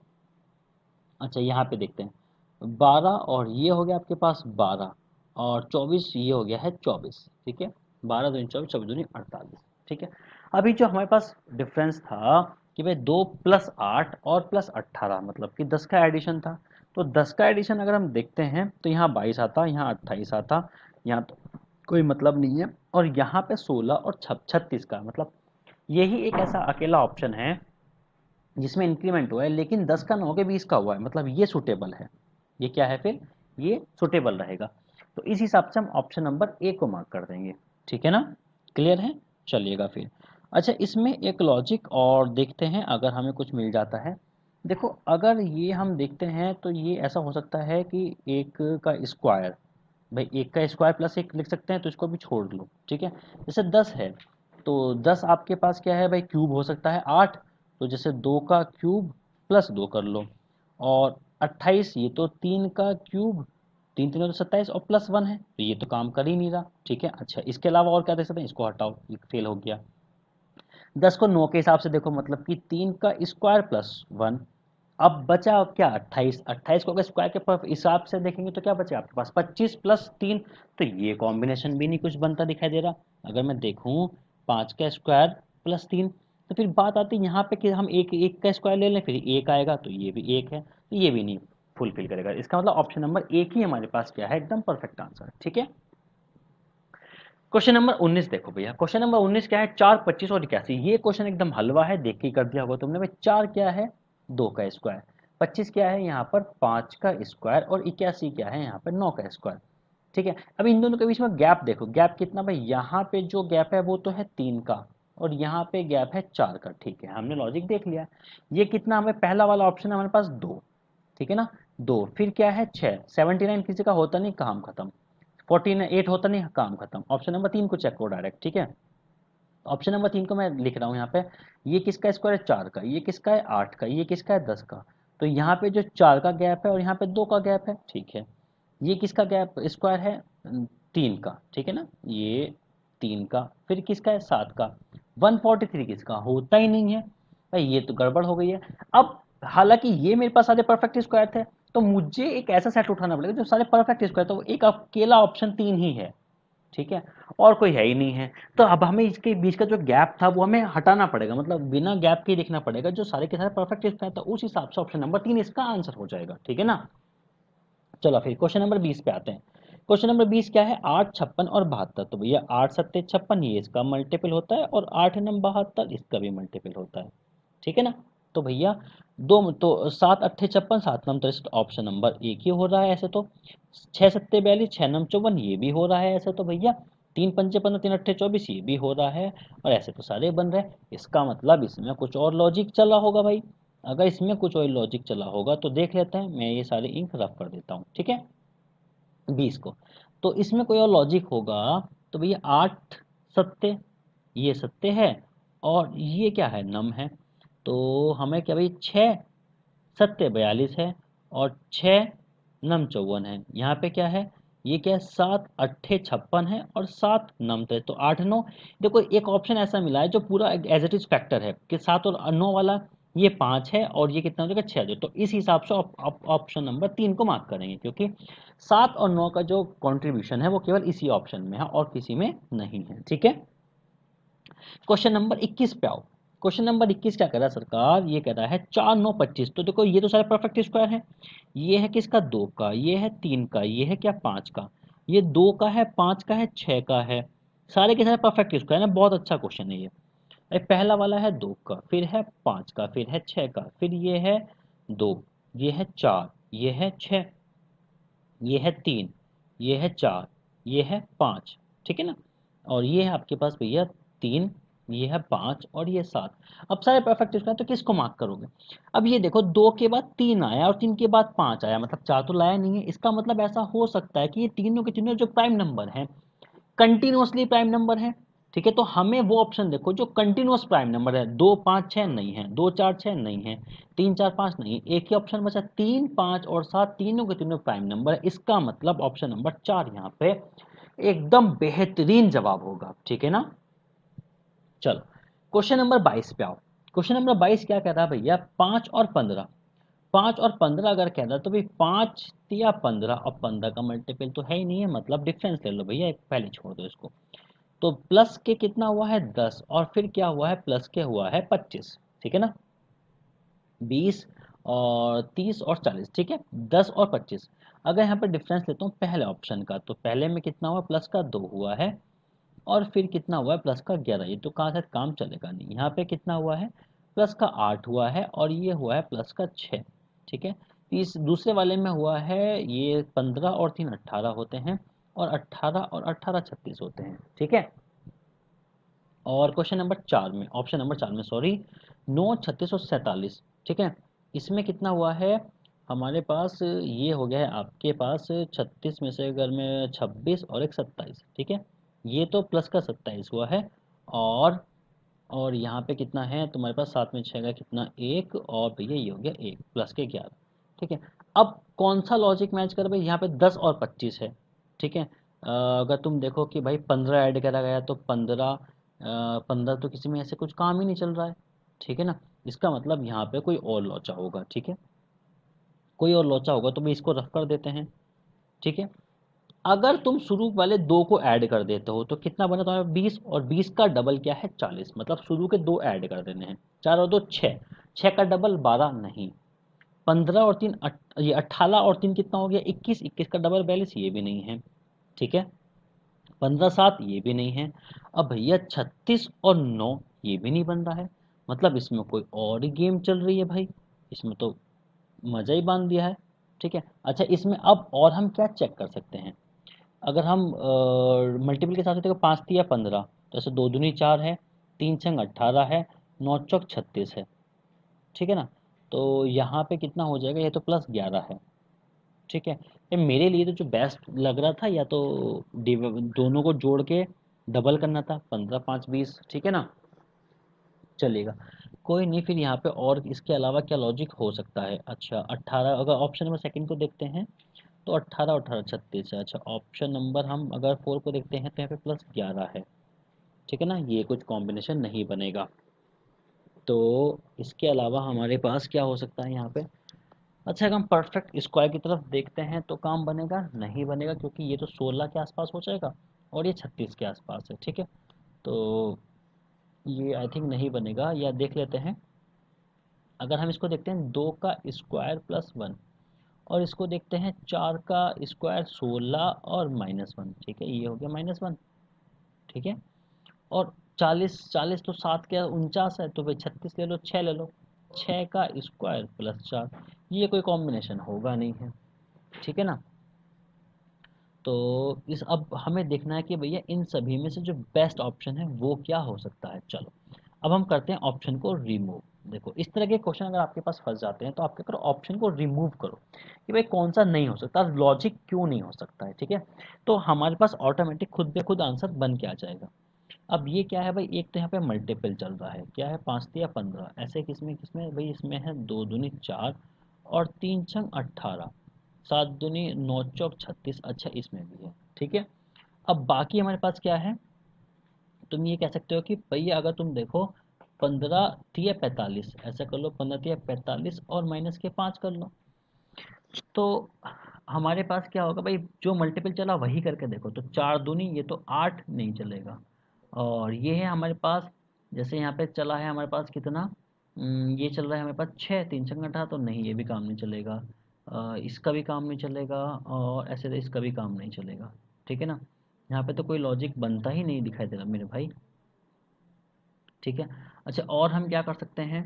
अच्छा यहाँ पे देखते हैं, 12 और ये हो गया आपके पास 12, और 24 ये हो गया है 24। ठीक है, 12 दूनी 24, 24 दूनी 48। ठीक है, अभी जो हमारे पास डिफरेंस था कि भाई 2 + 8 और +18, मतलब कि 10 का एडिशन था। तो 10 का एडिशन अगर हम देखते हैं तो यहाँ 22 आता, यहाँ 28 आता, यहाँ तो कोई मतलब नहीं है, और यहाँ पे 16 और 36 का, मतलब यही एक ऐसा अकेला ऑप्शन है जिसमें इंक्रीमेंट हुआ है, लेकिन 10 का 9 के 20 का हुआ है, मतलब ये सुटेबल है। ये क्या है फिर, ये सुटेबल रहेगा। तो इस हिसाब से हम ऑप्शन नंबर ए को मार्क कर देंगे। ठीक है ना, क्लियर है, चलिएगा फिर। अच्छा, इसमें एक लॉजिक और देखते हैं, अगर हमें कुछ मिल जाता है। देखो, अगर ये हम देखते हैं तो ये ऐसा हो सकता है कि एक का स्क्वायर, भाई एक का स्क्वायर प्लस एक लिख सकते हैं, तो इसको भी छोड़ लो। ठीक है, जैसे 10 है, तो 10 आपके पास क्या है भाई, क्यूब हो सकता है 8, तो जैसे 2 का क्यूब +2 कर लो। और 28, ये तो 3 का क्यूब तीन तीन 27 और +1 है, तो ये तो काम कर ही नहीं रहा। ठीक है, अच्छा इसके अलावा और क्या देख सकते हैं, इसको हटाओ, ये फेल हो गया। 10 को 9 के हिसाब से देखो, मतलब कि 3 का स्क्वायर +1। अब बचा क्या, 28। 28 को अगर स्क्वायर के हिसाब से देखेंगे तो क्या बचे आपके पास, 25 + 3। तो ये कॉम्बिनेशन भी नहीं कुछ बनता दिखाई दे रहा। अगर मैं देखूं 5 का स्क्वायर +3, तो फिर बात आती है यहाँ पे कि हम एक एक का स्क्वायर ले लें, फिर एक आएगा, तो ये भी एक है, तो ये भी नहीं फुलफिल करेगा। इसका मतलब ऑप्शन नंबर एक ही हमारे पास क्या है, एकदम परफेक्ट आंसर। ठीक है, क्वेश्चन नंबर 19 देखो भैया। क्वेश्चन नंबर 19 क्या है, 4, 25 और 81। ये क्वेश्चन एकदम हलवा है, देख के ही कर दिया होगा तुमने भाई। 4 क्या है, 2 का स्क्वायर। 25 क्या है यहाँ पर, 5 का स्क्वायर। और 81 क्या है यहाँ पर, 9 का स्क्वायर। ठीक है, अब इन दोनों के बीच में गैप देखो, गैप कितना भाई, यहाँ पे जो गैप है वो तो है 3 का, और यहाँ पे गैप है 4 का। ठीक है, हमने लॉजिक देख लिया। ये कितना, हमें पहला वाला ऑप्शन है हमारे पास 2। ठीक है ना, 2। फिर क्या है 6, 79 किसी का होता नहीं, काम खत्म। 48 होता नहीं, काम खत्म। ऑप्शन नंबर 3 को चेक करो डायरेक्ट। ठीक है, ऑप्शन नंबर 3 को मैं लिख रहा हूँ यहाँ पे। ये किसका स्क्वायर है, 4 का। ये किसका है, 8 का। ये किसका है, 10 का। तो यहाँ पे जो 4 का गैप है और यहाँ पे 2 का गैप है। ठीक है, ये किसका गैप स्क्वायर है, 3 का। ठीक है ना, ये 3 का। फिर किसका है, 7 का। 143 किसका, होता ही नहीं है भाई, ये तो गड़बड़ हो गई है। अब हालांकि ये मेरे पास सारे परफेक्ट स्क्वायर थे, तो मुझे एक ऐसा सेट उठाना पड़ेगा जो सारे परफेक्ट स्क्वायर, तो एक अकेला ऑप्शन 3 ही है। ठीक है, और कोई है ही नहीं है। तो अब हमें इसके बीच का जो गैप था वो हमें हटाना पड़ेगा, मतलब बिना गैप के देखना पड़ेगा, जो सारे के सारे परफेक्ट स्क्वायर था उस हिसाब से ऑप्शन नंबर 3 इसका आंसर हो जाएगा। ठीक है ना, चलो फिर क्वेश्चन नंबर 20 पे आते हैं। क्वेश्चन नंबर 20 क्या है, 8, 56 और 72। तो भैया 8 सत्ते 56, ये इसका मल्टीपल होता है, और 8 नम 72 इसका भी मल्टीपल होता है। ठीक है ना, तो भैया दो तो 7 अट्ठे 56, 7 नम 63, ऑप्शन नंबर एक ही हो रहा है ऐसे तो। 6 सत्ते 42, 6 नम 54, ये भी हो रहा है ऐसे तो भैया। 3 पंचे 15, 3 अट्ठे 24, ये भी हो रहा है। और ऐसे तो सारे बन रहे हैं, इसका मतलब इसमें कुछ और लॉजिक चला होगा भाई। अगर इसमें कुछ और लॉजिक चला होगा तो देख लेते हैं, मैं ये सारे इंक रफ कर देता हूँ। ठीक है, 20 को, तो इसमें कोई और लॉजिक होगा। तो भैया 8 सत्ते, ये सत्ते है, और ये क्या है, नम है। तो हमें क्या भाई, 6 सत्ते 42 है, और 6 नम 54 है। यहाँ पे क्या है, ये क्या है, 7 अट्ठे 56 है, और 7 नम थे, तो 8 9। देखो एक ऑप्शन ऐसा मिला है जो पूरा एज इट इज फैक्टर है, कि 7 और 9 वाला ये 5 है, और ये कितना हो जाएगा, 6 हो जाएगा। तो इस हिसाब से ऑप्शन नंबर 3 को मार्क करेंगे, क्योंकि 7 और 9 का जो कॉन्ट्रीब्यूशन है वो केवल इसी ऑप्शन में है और किसी में नहीं है। ठीक है, क्वेश्चन नंबर 21 पे आओ। क्वेश्चन नंबर 21 क्या कह रहा है सरकार, ये कह रहा है 4 9 25। तो देखो ये तो सारे परफेक्ट स्क्वायर है। ये है किसका, 2 का। ये है 3 का। ये है क्या, 5 का। ये 2 का है, 5 का है, 6 का है। सारे के सारे परफेक्ट स्क्वायर है, बहुत अच्छा क्वेश्चन है ये। पहला वाला है 2 का, फिर है 5 का, फिर है 6 का, फिर ये है 2, ये है 4, ये है 6, ये है 3, ये है 4, ये है 5। ठीक है ना, और ये है आपके पास भैया 3, ये है 5, और ये 7। अब सारे परफेक्ट स्क्वायर, तो किसको मार्क करोगे। अब ये देखो 2 के बाद 3 आया, और 3 के बाद 5 आया, मतलब 4 तो लाया नहीं है। इसका मतलब ऐसा हो सकता है कि ये तीनों के तीनों जो प्राइम नंबर हैं, कंटिन्यूअसली प्राइम नंबर है। ठीक है, तो हमें वो ऑप्शन देखो जो कंटिन्यूअस प्राइम नंबर है। 2 5 6 नहीं है, 2 4 6 नहीं है, 3 4 5 नहीं है, एक ही ऑप्शन बचा, 3 5 और 7, तीनों के तीनों प्राइम नंबर है। इसका मतलब ऑप्शन नंबर 4 यहाँ पे एकदम बेहतरीन जवाब होगा। ठीक है ना, चलो क्वेश्चन नंबर 22 पे आओ। क्वेश्चन नंबर 22 क्या कहता है भैया, 5 और 15। 5 और 15 अगर कहता है तो भाई 5 या 15, और 15 का मल्टीपल तो है ही नहीं है, मतलब डिफरेंस ले लो भैया, एक पहले छोड़ दो इसको। तो प्लस के कितना हुआ है, 10, और फिर क्या हुआ है, प्लस के हुआ है 25। ठीक है ना, 20 और 30 और 40। ठीक है, 10 और 25। अगर यहाँ पर डिफरेंस लेता हूँ पहले ऑप्शन का, तो पहले में कितना हुआ, प्लस का 2 हुआ है, और फिर कितना हुआ है, प्लस का 11। ये तो कहाँ से काम चलेगा नहीं। यहाँ पे कितना हुआ है, प्लस का 8 हुआ है, और ये हुआ है प्लस का 6। ठीक है, इस दूसरे वाले में हुआ है ये 15 और 3 18 होते हैं, और 18 और 18 36 होते हैं। ठीक है, और क्वेश्चन नंबर 4 में, ऑप्शन नंबर 4 में सॉरी, 9 36 और 47। ठीक है, इसमें कितना हुआ है हमारे पास, ये हो गया है आपके पास 36 में से अगर मैं 26 और एक 27। ठीक है, ये तो प्लस का 27 हुआ है, और यहाँ पे कितना है तुम्हारे पास, 7 में 6 का कितना, एक, और भैया ये हो गया एक, प्लस के 11। ठीक है, अब कौन सा लॉजिक मैच कर भाई, यहाँ पे 10 और 25 है, ठीक है। अगर तुम देखो कि भाई 15 ऐड करा गया तो 15, 15 तो किसी में ऐसे कुछ काम ही नहीं चल रहा है, ठीक है ना। इसका मतलब यहाँ पे कोई और लोचा होगा, ठीक है, कोई और लोचा होगा, तो भाई इसको रफ कर देते हैं, ठीक है। अगर तुम शुरू वाले दो को ऐड कर देते हो तो कितना बना तुम्हारा 20, और 20 का डबल क्या है 40, मतलब शुरू के दो ऐड कर देने हैं, 4 और 2 6, 6 का डबल 12 नहीं, 15 और 3 ये 18 और 3 कितना हो गया 21, 21 का डबल 42 ये भी नहीं है, ठीक है। 15 7 ये भी नहीं है। अब भैया 36 और 9 ये भी नहीं बन रहा है, मतलब इसमें कोई और ही गेम चल रही है भाई, इसमें तो मजा ही बांध दिया है, ठीक है। अच्छा इसमें अब और हम क्या चेक कर सकते हैं, अगर हम मल्टीपल के साथ देखो 5 तिया 15, तो ऐसे 2 दूनी 4 है, 3 छंग 18 है, 9 चौक 36 है, ठीक है ना। तो यहाँ पे कितना हो जाएगा, ये तो +11 है, ठीक है। ये मेरे लिए तो जो बेस्ट लग रहा था, या तो दोनों को जोड़ के डबल करना था, 15 5 20, ठीक है ना, चलेगा। कोई नहीं, फिर यहाँ पे और इसके अलावा क्या लॉजिक हो सकता है। अच्छा 18, अगर ऑप्शन नंबर सेकंड को देखते हैं तो 18 18 36 है। अच्छा ऑप्शन नंबर हम अगर 4 को देखते हैं तो यहाँ पे +11 है, ठीक है ना, ये कुछ कॉम्बिनेशन नहीं बनेगा। तो इसके अलावा हमारे पास क्या हो सकता है यहाँ पे। अच्छा अगर हम परफेक्ट स्क्वायर की तरफ देखते हैं तो काम बनेगा नहीं बनेगा, क्योंकि ये तो 16 के आसपास हो जाएगा और ये 36 के आसपास है, ठीक है। तो ये आई थिंक नहीं बनेगा, या देख लेते हैं। अगर हम इसको देखते हैं 2 का स्क्वायर +1, और इसको देखते हैं 4 का स्क्वायर 16 और -1, ठीक है, ये हो गया -1, ठीक है। और 40 40 तो 7 के 49 है, तो भाई 36 ले लो, 6 ले लो, 6 का स्क्वायर +4, ये कोई कॉम्बिनेशन होगा नहीं है, ठीक है ना। तो इस अब हमें देखना है कि भैया इन सभी में से जो बेस्ट ऑप्शन है वो क्या हो सकता है। चलो अब हम करते हैं ऑप्शन को रिमूव। देखो इस तरह के क्वेश्चन अगर आपके पास फंस जाते हैं तो आप क्या करो, ऑप्शन को रिमूव करो कि भाई कौन सा नहीं हो सकता, लॉजिक क्यों नहीं हो सकता है, ठीक है। तो हमारे पास ऑटोमेटिक खुद पे खुद आंसर बन के आ जाएगा। अब ये क्या है भाई, एक तो यहाँ पे मल्टीपल चल रहा है, क्या है 5 या 15, ऐसे किसमें किसमें भाई, इसमें है 2 दूनी 4 और 3 छंग 18, 7 दूनी 9 चौक 36, अच्छा इसमें भी है, ठीक है। अब बाकी हमारे पास क्या है, तुम ये कह सकते हो कि भैया अगर तुम देखो 15 तिया 45, ऐसा कर लो 15 तिया 45 और माइनस के 5 कर लो, तो हमारे पास क्या होगा भाई, जो मल्टीपल चला वही करके देखो, तो 4 दूनी ये तो 8 नहीं चलेगा, और ये है हमारे पास, जैसे यहाँ पे चला है हमारे पास कितना, ये चल रहा है हमारे पास 6, 3 छंग 18, तो नहीं ये भी काम नहीं चलेगा, इसका भी काम नहीं चलेगा, और ऐसे तो इसका भी काम नहीं चलेगा, ठीक है ना। यहाँ पे तो कोई लॉजिक बनता ही नहीं दिखाई दे रहा मेरे भाई, ठीक है। अच्छा और हम क्या कर सकते हैं,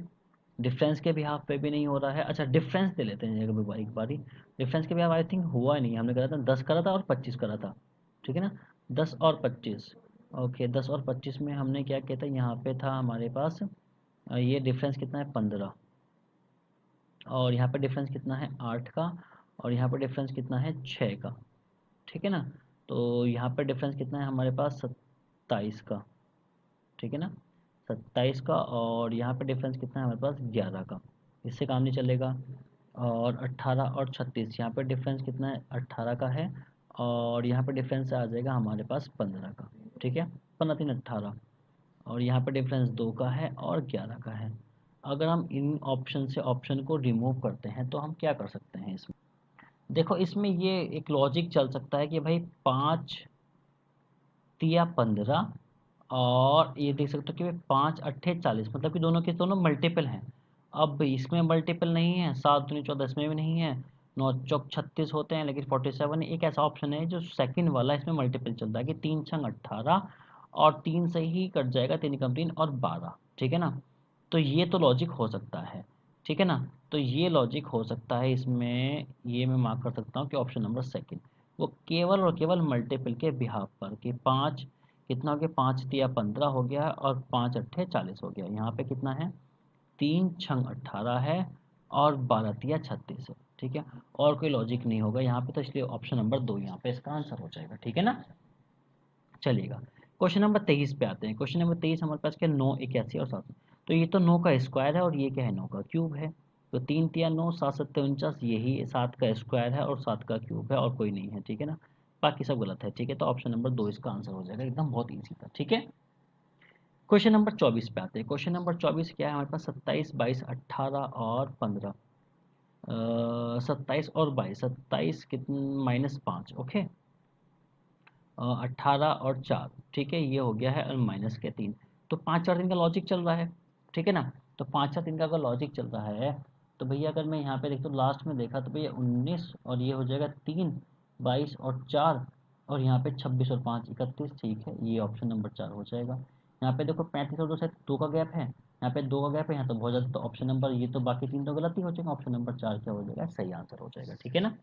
डिफरेंस के बिहाफ पे भी नहीं हो रहा है। अच्छा डिफरेंस दे लेते हैं एक बारी, डिफरेंस के बिहाफ आई थिंक हुआ ही नहीं, हमने करा था 10 करा था और 25 करा था, ठीक है ना, 10 और 25, ओके 10 और 25 में हमने क्या किया था, यहाँ पे था हमारे पास ये डिफरेंस कितना है 15, और यहाँ पे डिफरेंस कितना है 8 का, और यहाँ पे डिफरेंस कितना है 6 का, ठीक है ना। तो यहाँ पे डिफरेंस कितना है हमारे पास 27 का, ठीक है ना, 27 का, और यहाँ पे डिफरेंस कितना है हमारे पास 11 का, इससे काम नहीं चलेगा। और 18 और 36 यहाँ पे डिफरेंस कितना है 18 का है, और यहाँ पे डिफरेंस आ जाएगा हमारे पास 15 का, ठीक है, 15 3 18, और यहाँ पे डिफरेंस 2 का है और 11 का है। अगर हम इन ऑप्शन से ऑप्शन को रिमूव करते हैं तो हम क्या कर सकते हैं इसमें, देखो इसमें ये एक लॉजिक चल सकता है कि भाई 5 तिया 15, और ये देख सकते हो कि 5 अट्ठे 40, मतलब कि दोनों के दोनों मल्टीपल हैं। अब इसमें मल्टीपल नहीं है, 7 दूनी 14 इसमें भी नहीं है, 9 चौक 36 होते हैं लेकिन 47 एक ऐसा ऑप्शन है जो सेकंड वाला इसमें मल्टीपल चलता है कि 3 छंग 18, और 3 से ही कट जाएगा, 3 कम 3 और 12, ठीक है ना। तो ये तो लॉजिक हो सकता है, ठीक है ना। तो ये लॉजिक हो सकता है इसमें, ये मैं मार्क कर सकता हूँ कि ऑप्शन नंबर सेकंड वो केवल और केवल मल्टीपल के बिहाफ पर, कि 5 कितना हो गया, 5 तिया 15 हो गया और 5 अट्ठे 40 हो गया, यहाँ पे कितना है 3 छंग 18 है और 12 तिया 36 है, ठीक है। और कोई लॉजिक नहीं होगा यहाँ पे, तो इसलिए ऑप्शन नंबर 2 यहाँ पे इसका आंसर हो जाएगा, ठीक है ना। चलिएगा क्वेश्चन नंबर 23 पे आते हैं। क्वेश्चन नंबर 23 हमारे पास क्या, 9 81 और 7, तो ये तो 9 का स्क्वायर है और ये क्या है 9 का क्यूब है, तो 3 तिया 9, 7 सत्ते 49, यही 7 का स्क्वायर है और 7 का क्यूब है और कोई नहीं है, ठीक है ना। बाकी सब गलत है, ठीक है। तो ऑप्शन नंबर 2 इसका आंसर हो जाएगा, एकदम बहुत ईजी था, ठीक है। क्वेश्चन नंबर 24 पे आते हैं। क्वेश्चन नंबर 24 क्या है हमारे पास, 27, 22, 18 और 15। 27 और 22, 27 कितने -5, ओके। 18 और 4, ठीक है, ये हो गया है, और माइनस के 3। तो 5 4 3 का लॉजिक चल रहा है, ठीक है ना। तो 5 4 3 का अगर लॉजिक चल रहा है तो भैया अगर मैं यहाँ पे देखता हूँ लास्ट में देखा तो भैया 19 और ये हो जाएगा 3, 22 और 4, और यहाँ पे 26 और 5 31, ठीक है, ये ऑप्शन नंबर 4 हो जाएगा। यहाँ पे देखो 35 और 2 से 2 का गैप है, यहाँ पे 2 का गैप है, यहाँ तो बहुत ज़्यादा, तो ऑप्शन नंबर ये तो बाकी 3 तो गलत ही हो जाएगा, ऑप्शन नंबर 4 क्या हो जाएगा, सही आंसर हो जाएगा, ठीक है ना।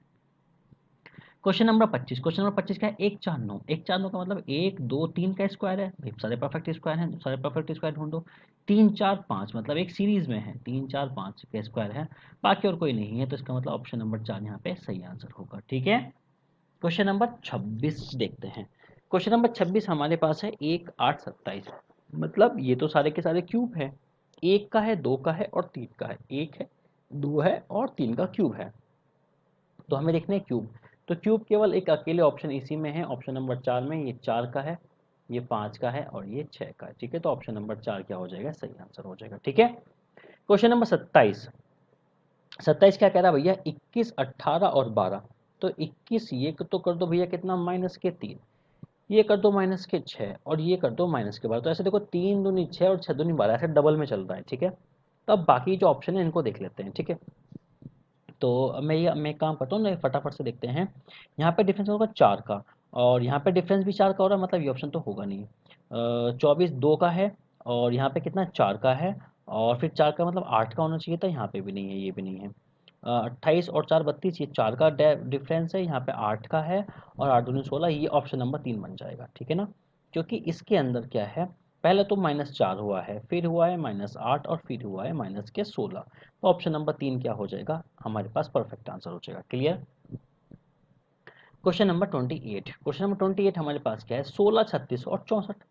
Question number 25। क्वेश्चन नंबर 25 क्या है, 1 4 9। 1 4 9 का मतलब 1 2 3 का स्क्वायर है भाई, सारे परफेक्ट स्क्वायर हैं, सारे परफेक्ट स्क्वायर ढूंढो। 3 4 5 मतलब एक सीरीज में है, 3 4 5 का स्क्वायर है, बाकी और कोई नहीं है, तो इसका मतलब ऑप्शन नंबर 4 यहाँ पे सही आंसर होगा, ठीक है। क्वेश्चन नंबर 26 देखते हैं। क्वेश्चन नंबर 26 हमारे पास है 1 8 27, मतलब ये तो सारे के सारे क्यूब है। 1 का है, 2 का है और 3 का है, 1 है, 2 है और 3 का क्यूब है, तो हमें देखना है क्यूब। तो क्यूब केवल एक अकेले ऑप्शन इसी में है, ऑप्शन नंबर 4 में। ये 4 का है, ये 5 का है और ये 6 का है, ठीक है। तो ऑप्शन नंबर 4 क्या हो जाएगा, सही आंसर हो जाएगा, ठीक है। Question number 27। 27 क्या कह रहा है भैया, 21 18 और 12। तो 21 ये तो कर दो भैया कितना, -3, ये कर दो -6 और ये कर दो -12। तो ऐसे देखो 3 दूनी 6 और 6 दूनी 12, ऐसे डबल में चल रहा है, ठीक है। तो अब बाकी जो ऑप्शन है इनको देख लेते हैं, ठीक है। तो अब मैं एक काम करता हूँ ना, फटाफट से देखते हैं। यहाँ पे डिफरेंस होगा 4 का, और यहाँ पे डिफरेंस भी 4 का हो रहा है, मतलब ये ऑप्शन तो होगा नहीं। 24 2 का है, और यहाँ पे कितना 4 का है, और फिर 4 का मतलब 8 का होना चाहिए था, यहाँ पे भी नहीं है, ये भी नहीं है। 28 और 4 32, ये 4 का डिफरेंस है, यहाँ पे 8 का है, और 8 दूनी 16, ये ऑप्शन नंबर 3 बन जाएगा, ठीक है ना। क्योंकि इसके अंदर क्या है, पहले तो -4 हुआ है, फिर हुआ है -8 और फिर हुआ है -16। तो ऑप्शन नंबर 3 क्या हो जाएगा, हमारे पास परफेक्ट आंसर हो जाएगा, clear. Question number 28। Question number 28 हमारे पास क्या है, 16 36 और 64।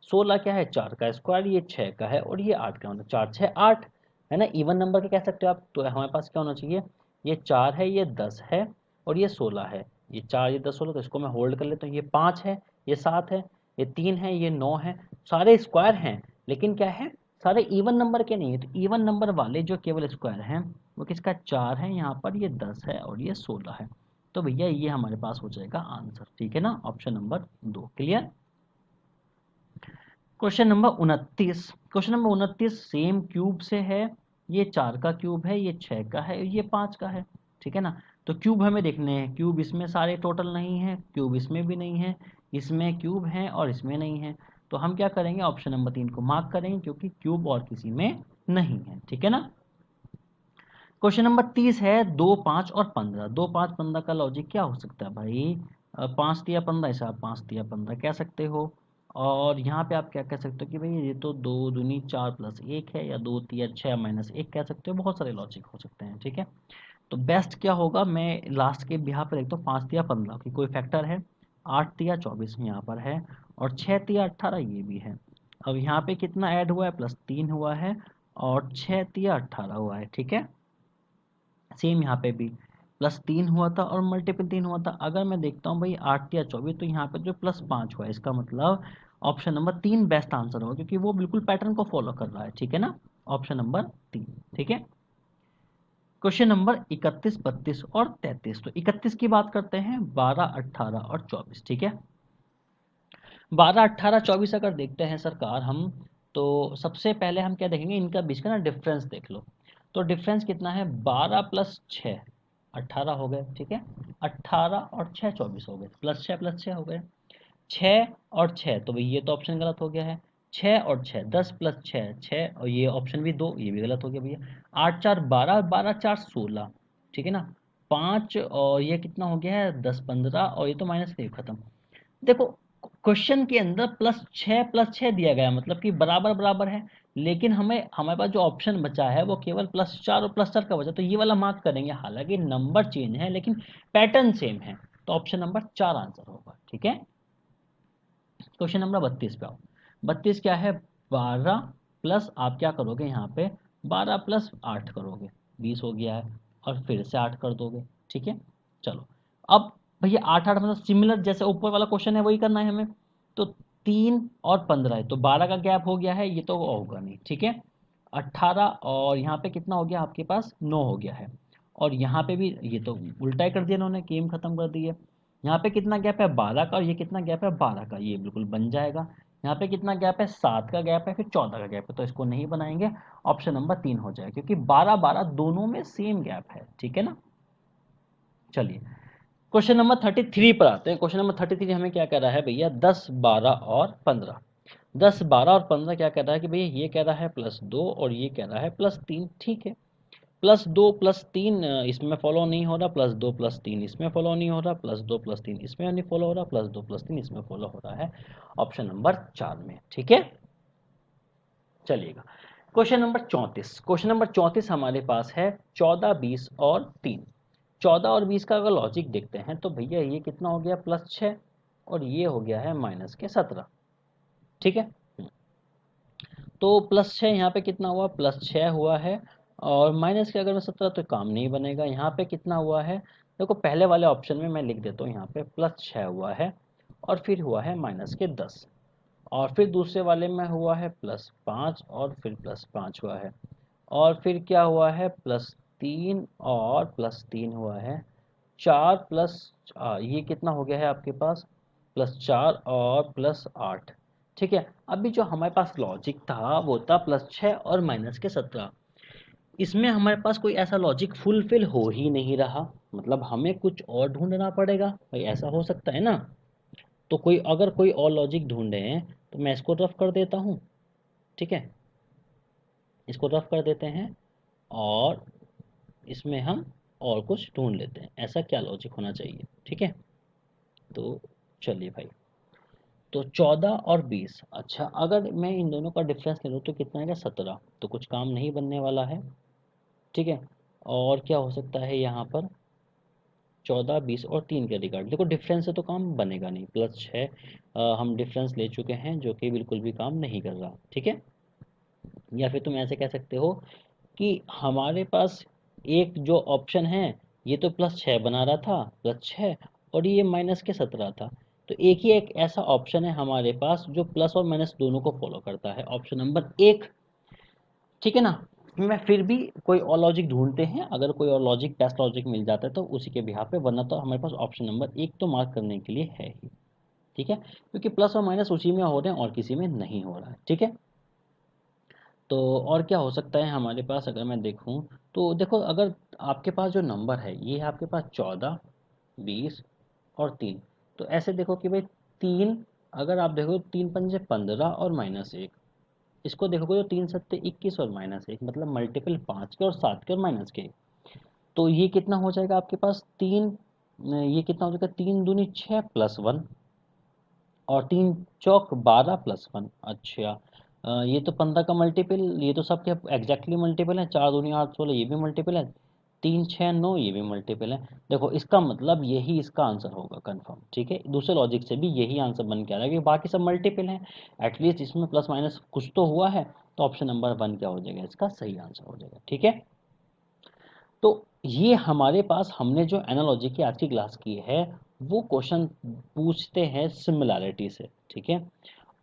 16 क्या है, 4 का स्क्वायर, ये 6 का है और ये 8 का, मतलब 4 6 8 है ना, इवन नंबर के कह सकते हो आप। तो हमारे पास क्या होना चाहिए, ये 4 है, ये 10 है और ये 16 है। ये 4 ये 10 16, तो इसको मैं होल्ड कर लेता हूँ। ये 5 है, ये 7 है, ये 3 है, ये 9 है, सारे स्क्वायर हैं, लेकिन क्या है, सारे इवन नंबर के नहीं है। तो इवन नंबर वाले जो केवल स्क्वायर हैं वो किसका, 4 है यहाँ पर, ये 10 है और ये 16 है। तो भैया ये हमारे पास हो जाएगा आंसर, ठीक है ना, option number 2, clear. Question number 29। Question number 29 same cube से है, ये 4 का क्यूब है, ये 6 का है, ये 5 का है, ठीक है ना। तो क्यूब हमें देखने हैं, क्यूब इसमें सारे टोटल नहीं है, क्यूब इसमें भी नहीं है, इसमें क्यूब है और इसमें नहीं है। तो हम क्या करेंगे, ऑप्शन नंबर 3 को मार्क करेंगे, क्योंकि क्यूब और किसी में नहीं है, ठीक है ना। क्वेश्चन नंबर 30 है, 2 5 और 15। 2 5 15 का लॉजिक क्या हो सकता है भाई, 5 तिया 15, ऐसा आप 5 तिया 15 कह सकते हो। और यहाँ पे आप क्या कह सकते हो कि भाई ये तो 2 दूनी 4 प्लस 1 है, या 2 तिया 6 -1 कह सकते हो, बहुत सारे लॉजिक हो सकते हैं, ठीक है। तो बेस्ट क्या होगा, मैं लास्ट के बिहार पर देखता हूँ, 5 तिया 15 की कोई फैक्टर है, 8 तिया 24 यहाँ पर है, और 6 तिया 18 ये भी है। अब यहाँ पे कितना ऐड हुआ है, +3 हुआ है, और 6 तिया 18 हुआ है, ठीक है। सेम यहाँ पे भी +3 हुआ था और मल्टीपल 3 हुआ था। अगर मैं देखता हूँ भाई 8 या 24, तो यहाँ पे जो +5 हुआ है, इसका मतलब ऑप्शन नंबर 3 बेस्ट आंसर होगा, क्योंकि वो बिल्कुल पैटर्न को फॉलो कर रहा है, ठीक है ना। ऑप्शन नंबर 3, ठीक है। क्वेश्चन नंबर 31 32 और 33। तो 31 की बात करते हैं, 12 18 और 24, ठीक है। 12 18 24 अगर देखते हैं सरकार हम, तो सबसे पहले हम क्या देखेंगे, इनका बीच का ना डिफरेंस देख लो। तो डिफरेंस कितना है, 12 + 6 18 हो गए, ठीक है। 18 और 6 24 हो गए, +6 हो गए। 6 और 6, तो भाई ये तो ऑप्शन गलत हो गया है। 6 और 6 10 + 6 6, और ये ऑप्शन भी 2, ये भी गलत हो गया भैया। 8 4 12, 12 4 16, ठीक है ना। 5 और ये कितना हो गया है, 10 15, और ये तो -3 खत्म। देखो क्वेश्चन के अंदर +6 दिया गया, मतलब कि बराबर बराबर है, लेकिन हमारे पास जो ऑप्शन बचा है वो केवल +4 और +4 का बचा, तो ये वाला मार्क करेंगे। हालांकि नंबर चेंज है लेकिन पैटर्न सेम है, तो ऑप्शन नंबर 4 आंसर होगा, ठीक है। क्वेश्चन नंबर 32 पे आओ। 32 क्या है, 12 प्लस आप क्या करोगे यहाँ पे, 12 + 8 करोगे, 20 हो गया है, और फिर से 8 कर दोगे। ठीक है, चलो अब भैया 8 8 मतलब सिमिलर जैसे ऊपर वाला क्वेश्चन है वही करना है हमें। तो 3 और 15 है तो 12 का गैप हो गया है, ये तो होगा नहीं। ठीक है, 18 और यहाँ पे कितना हो गया आपके पास, 9 हो गया है। और यहाँ पे भी ये तो उल्टा ही कर दिया इन्होंने, गेम खत्म कर दी है। यहाँ पे कितना गैप है, 12 का, और ये कितना गैप है, 12 का, ये बिल्कुल बन जाएगा। यहाँ पे कितना गैप है, 7 का गैप है, फिर 14 का गैप है, तो इसको नहीं बनाएंगे, ऑप्शन नंबर 3 हो जाएगा, क्योंकि 12 12 दोनों में सेम गैप है। ठीक है ना। चलिए क्वेश्चन नंबर 33 पर आते हैं। क्वेश्चन नंबर 33 हमें क्या कह रहा है भैया, 10 12 और 15। 10 12 और 15 क्या कह रहा है कि भैया ये कह रहा है +2 और ये कह रहा है +3। ठीक है, +2 +3 इसमें फॉलो नहीं हो रहा, +2 +3 इसमें फॉलो नहीं हो रहा, +2 +3 इसमें नहीं फॉलो हो रहा, +2 +3 इसमें फॉलो हो रहा है, ऑप्शन नंबर 4 में। ठीक है, चलिएगा क्वेश्चन नंबर 34। क्वेश्चन नंबर 34 हमारे पास है 14 20 और 3। 14 और 20 का अगर लॉजिक देखते हैं तो भैया ये कितना हो गया, +6, और ये हो गया है -17। ठीक है, तो +6 यहाँ पे कितना हुआ, +6 हुआ है, और माइनस के अगर मैं 17 तो काम नहीं बनेगा। यहाँ पे कितना हुआ है, देखो पहले वाले ऑप्शन में मैं लिख देता हूँ, यहाँ पे +6 हुआ है, और फिर हुआ है -10, और फिर दूसरे वाले में हुआ है +5 और फिर +5 हुआ है, और फिर क्या हुआ है, +3 और +3 हुआ है, 4 प्लस ये कितना हो गया है आपके पास, +4 और +8। ठीक है, अभी जो हमारे पास लॉजिक था वो था +6 और -17। इसमें हमारे पास कोई ऐसा लॉजिक फुलफिल हो ही नहीं रहा, मतलब हमें कुछ और ढूंढना पड़ेगा भाई, ऐसा हो सकता है ना। तो कोई अगर कोई और लॉजिक ढूंढे हैं तो मैं इसको रफ कर देता हूँ। ठीक है, इसको रफ कर देते हैं, और इसमें हम और कुछ ढूंढ लेते हैं, ऐसा क्या लॉजिक होना चाहिए। ठीक है, तो चलिए भाई, तो 14 और 20, अच्छा अगर मैं इन दोनों का डिफरेंस ले लूँ तो कितना आएगा, 17, तो कुछ काम नहीं बनने वाला है। ठीक है, और क्या हो सकता है यहाँ पर, 14 20 और 3 के रिगार्ड, देखो डिफरेंस से तो काम बनेगा नहीं, +6 हम डिफरेंस ले चुके हैं जो कि बिल्कुल भी काम नहीं कर रहा। ठीक है, या फिर तुम ऐसे कह सकते हो कि हमारे पास एक जो ऑप्शन है ये तो +6 बना रहा था, +6, और ये -17 था, तो एक ही एक ऐसा ऑप्शन है हमारे पास जो प्लस और माइनस दोनों को फॉलो करता है, ऑप्शन नंबर 1। ठीक है ना, मैं फिर भी कोई और लॉजिक ढूंढते हैं, अगर कोई और लॉजिक बेस्ट लॉजिक मिल जाता है तो उसी के बिहाफ पे, वरना तो हमारे पास ऑप्शन नंबर 1 तो मार्क करने के लिए है ही। ठीक है, क्योंकि प्लस और माइनस उसी में हो रहे हैं और किसी में नहीं हो रहा है। ठीक है, तो और क्या हो सकता है हमारे पास, अगर मैं देखूं तो देखो, अगर आपके पास जो नंबर है ये है आपके पास 14 20 और 3, तो ऐसे देखो कि भाई 3, अगर आप देखो 3 पंजे 15 और -1, इसको देखोगे तो 3 सत्ते 21 और -1, मतलब मल्टीपल 5 के और 7 के और माइनस के। तो ये कितना हो जाएगा आपके पास, 3, ये कितना हो जाएगा, 3 दूनी 6 +1, और 3 चौक 12 +1। अच्छा ये तो 15 का मल्टीपल, ये तो सबके एग्जैक्टली मल्टीपल है, 4 दूनी 8 16 ये भी मल्टीपल है, 3 6 9 ये भी मल्टीपल है। देखो इसका मतलब यही इसका आंसर होगा कंफर्म। ठीक है, दूसरे लॉजिक से भी यही आंसर बन के आ रहा है कि बाकी सब मल्टीपल हैं, एटलीस्ट इसमें प्लस माइनस कुछ तो हुआ है, तो ऑप्शन नंबर 1 क्या हो जाएगा, इसका सही आंसर हो जाएगा। ठीक है, तो ये हमारे पास हमने जो एनालॉजी की आज की क्लास की है वो क्वेश्चन पूछते हैं सिमिलैरिटी से। ठीक है,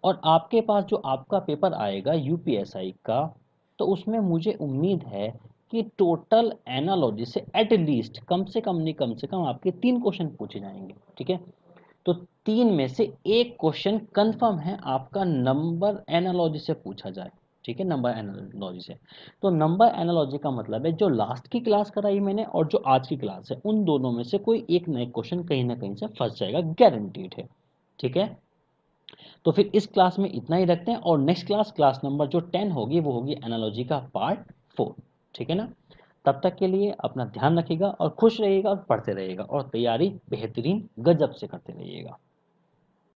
और आपके पास जो आपका पेपर आएगा यूपीएसआई का, तो उसमें मुझे उम्मीद है कि टोटल एनालॉजी से एटलीस्ट कम से कम नहीं कम से कम आपके 3 क्वेश्चन पूछे जाएंगे। ठीक है, तो 3 में से एक क्वेश्चन कंफर्म है आपका नंबर एनालॉजी से पूछा जाए। ठीक है, नंबर एनालॉजी से, तो नंबर एनालॉजी का मतलब है जो लास्ट की क्लास कराई मैंने और जो आज की क्लास है उन दोनों में से कोई एक नए क्वेश्चन कहीं ना कहीं से फंस जाएगा, गारंटीड है। ठीक है, तो फिर इस क्लास में इतना ही रखते हैं, और नेक्स्ट क्लास, क्लास नंबर जो 10 होगी वो होगी एनालॉजी का पार्ट 4। ठीक है ना, तब तक के लिए अपना ध्यान रखिएगा और खुश रहिएगा और पढ़ते रहिएगा और तैयारी बेहतरीन गजब से करते रहिएगा।